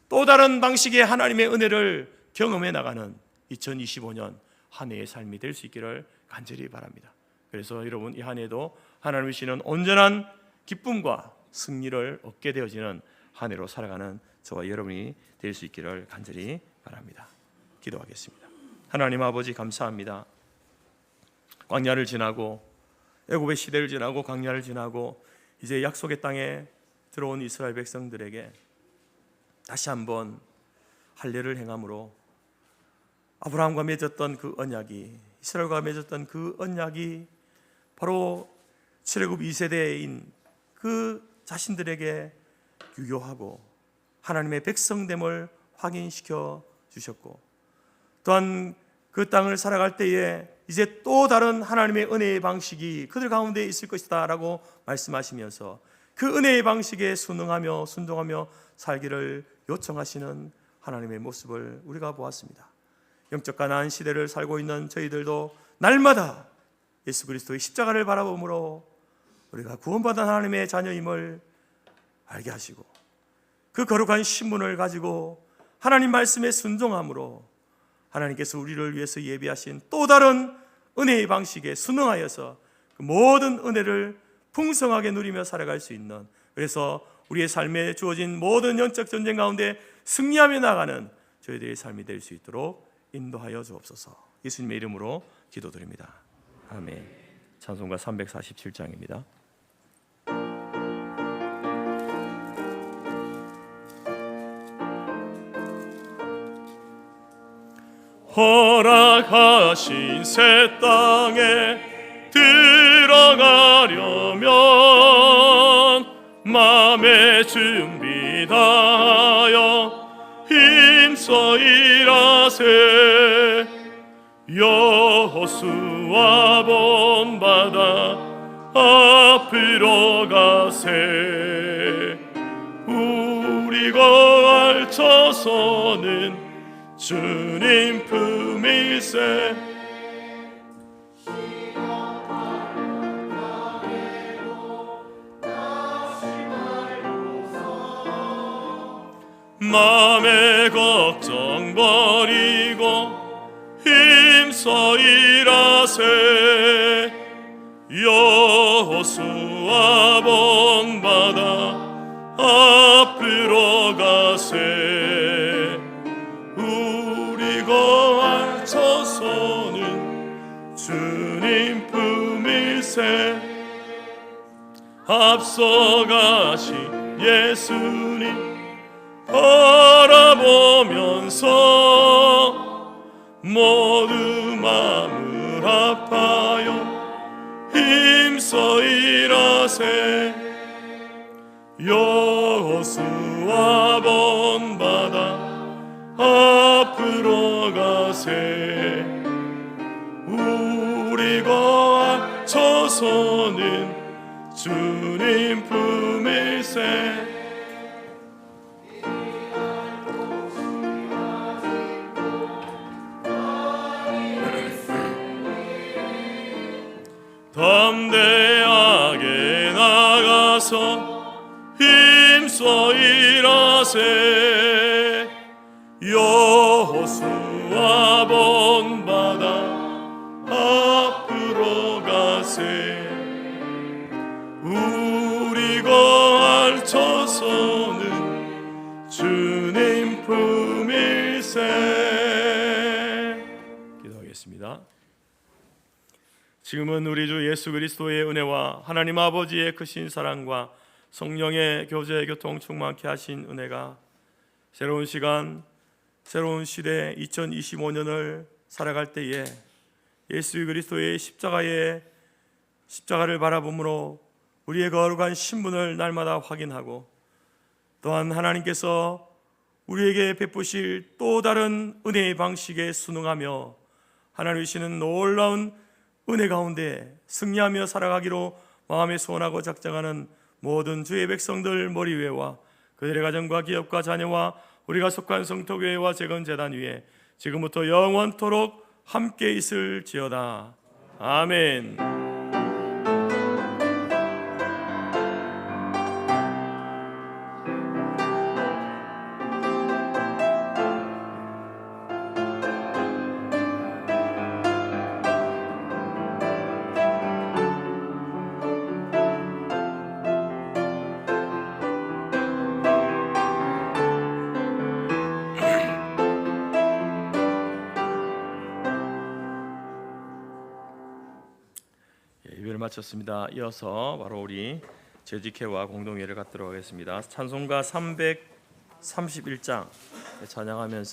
또 다른 방식의 하나님의 은혜를 경험해 나가는 2025년 한 해의 삶이 될 수 있기를 간절히 바랍니다. 그래서 여러분 이 한 해도 하나님이 주시는 온전한 기쁨과 승리를 얻게 되어지는 한 해로 살아가는 저와 여러분이 될 수 있기를 간절히 바랍니다. 기도하겠습니다. 하나님 아버지 감사합니다. 광야를 지나고 애굽의 시대를 지나고 광야를 지나고 이제 약속의 땅에 들어온 이스라엘 백성들에게 다시 한번 할례를 행함으로 아브라함과 맺었던 그 언약이, 이스라엘과 맺었던 그 언약이 바로 출애굽 2세대인 그 자신들에게 유효하고 하나님의 백성됨을 확인시켜 주셨고, 또한 그 땅을 살아갈 때에 이제 또 다른 하나님의 은혜의 방식이 그들 가운데 있을 것이다 라고 말씀하시면서 그 은혜의 방식에 순응하며 순종하며 살기를 요청하시는 하나님의 모습을 우리가 보았습니다. 영적 가나안 시대를 살고 있는 저희들도 날마다 예수 그리스도의 십자가를 바라보므로 우리가 구원받은 하나님의 자녀임을 알게 하시고, 그 거룩한 신분을 가지고 하나님 말씀에 순종함으로 하나님께서 우리를 위해서 예비하신 또 다른 은혜의 방식에 순응하여서 그 모든 은혜를 풍성하게 누리며 살아갈 수 있는, 그래서 우리의 삶에 주어진 모든 영적 전쟁 가운데 승리하며 나가는 저희들의 삶이 될 수 있도록 인도하여 주옵소서. 예수님의 이름으로 기도드립니다. 아멘. 찬송가 347장입니다. 허락하신 새 땅에 들어가려면 마음의 준비 다하여 힘써 일하세. 여호수아 본받아 앞으로 가세. 우리가 알쳐서는 주님 품일세. 맘의 걱정 버리고 힘써 일하세. 여호수아 본받아 앞으로 가세. 우리가 알쳐서는 주님 품일세. 앞서가신 예수님 바라보면서 모두 마음을 합하여 힘써 일하세. 여호수아 본받아 앞으로 가세. 우리가 앞서서는 주님 품일세. 담대하게 나가서 힘써 일하세. 여호수아 본받아 앞으로 가세. 우리가 알쳐서는 주님 품일세. 기도하겠습니다. 지금은 우리 주 예수 그리스도의 은혜와 하나님 아버지의 크신 사랑과 성령의 교제 교통 충만케 하신 은혜가 새로운 시간, 새로운 시대 2025년을 살아갈 때에 예수 그리스도의 십자가를 바라보므로 우리의 거룩한 신분을 날마다 확인하고, 또한 하나님께서 우리에게 베푸실 또 다른 은혜의 방식에 순응하며 하나님이 주시는 놀라운 은혜 가운데 승리하며 살아가기로 마음에 소원하고 작정하는 모든 주의 백성들 머리 위에와 그들의 가정과 기업과 자녀와 우리가 속한 성토교회와 재건재단 위에 지금부터 영원토록 함께 있을지어다. 아멘. 예배를 마쳤습니다. 이어서 바로 우리 재직회와 공동예를 갖도록 하겠습니다. 찬송가 331장 찬양하면서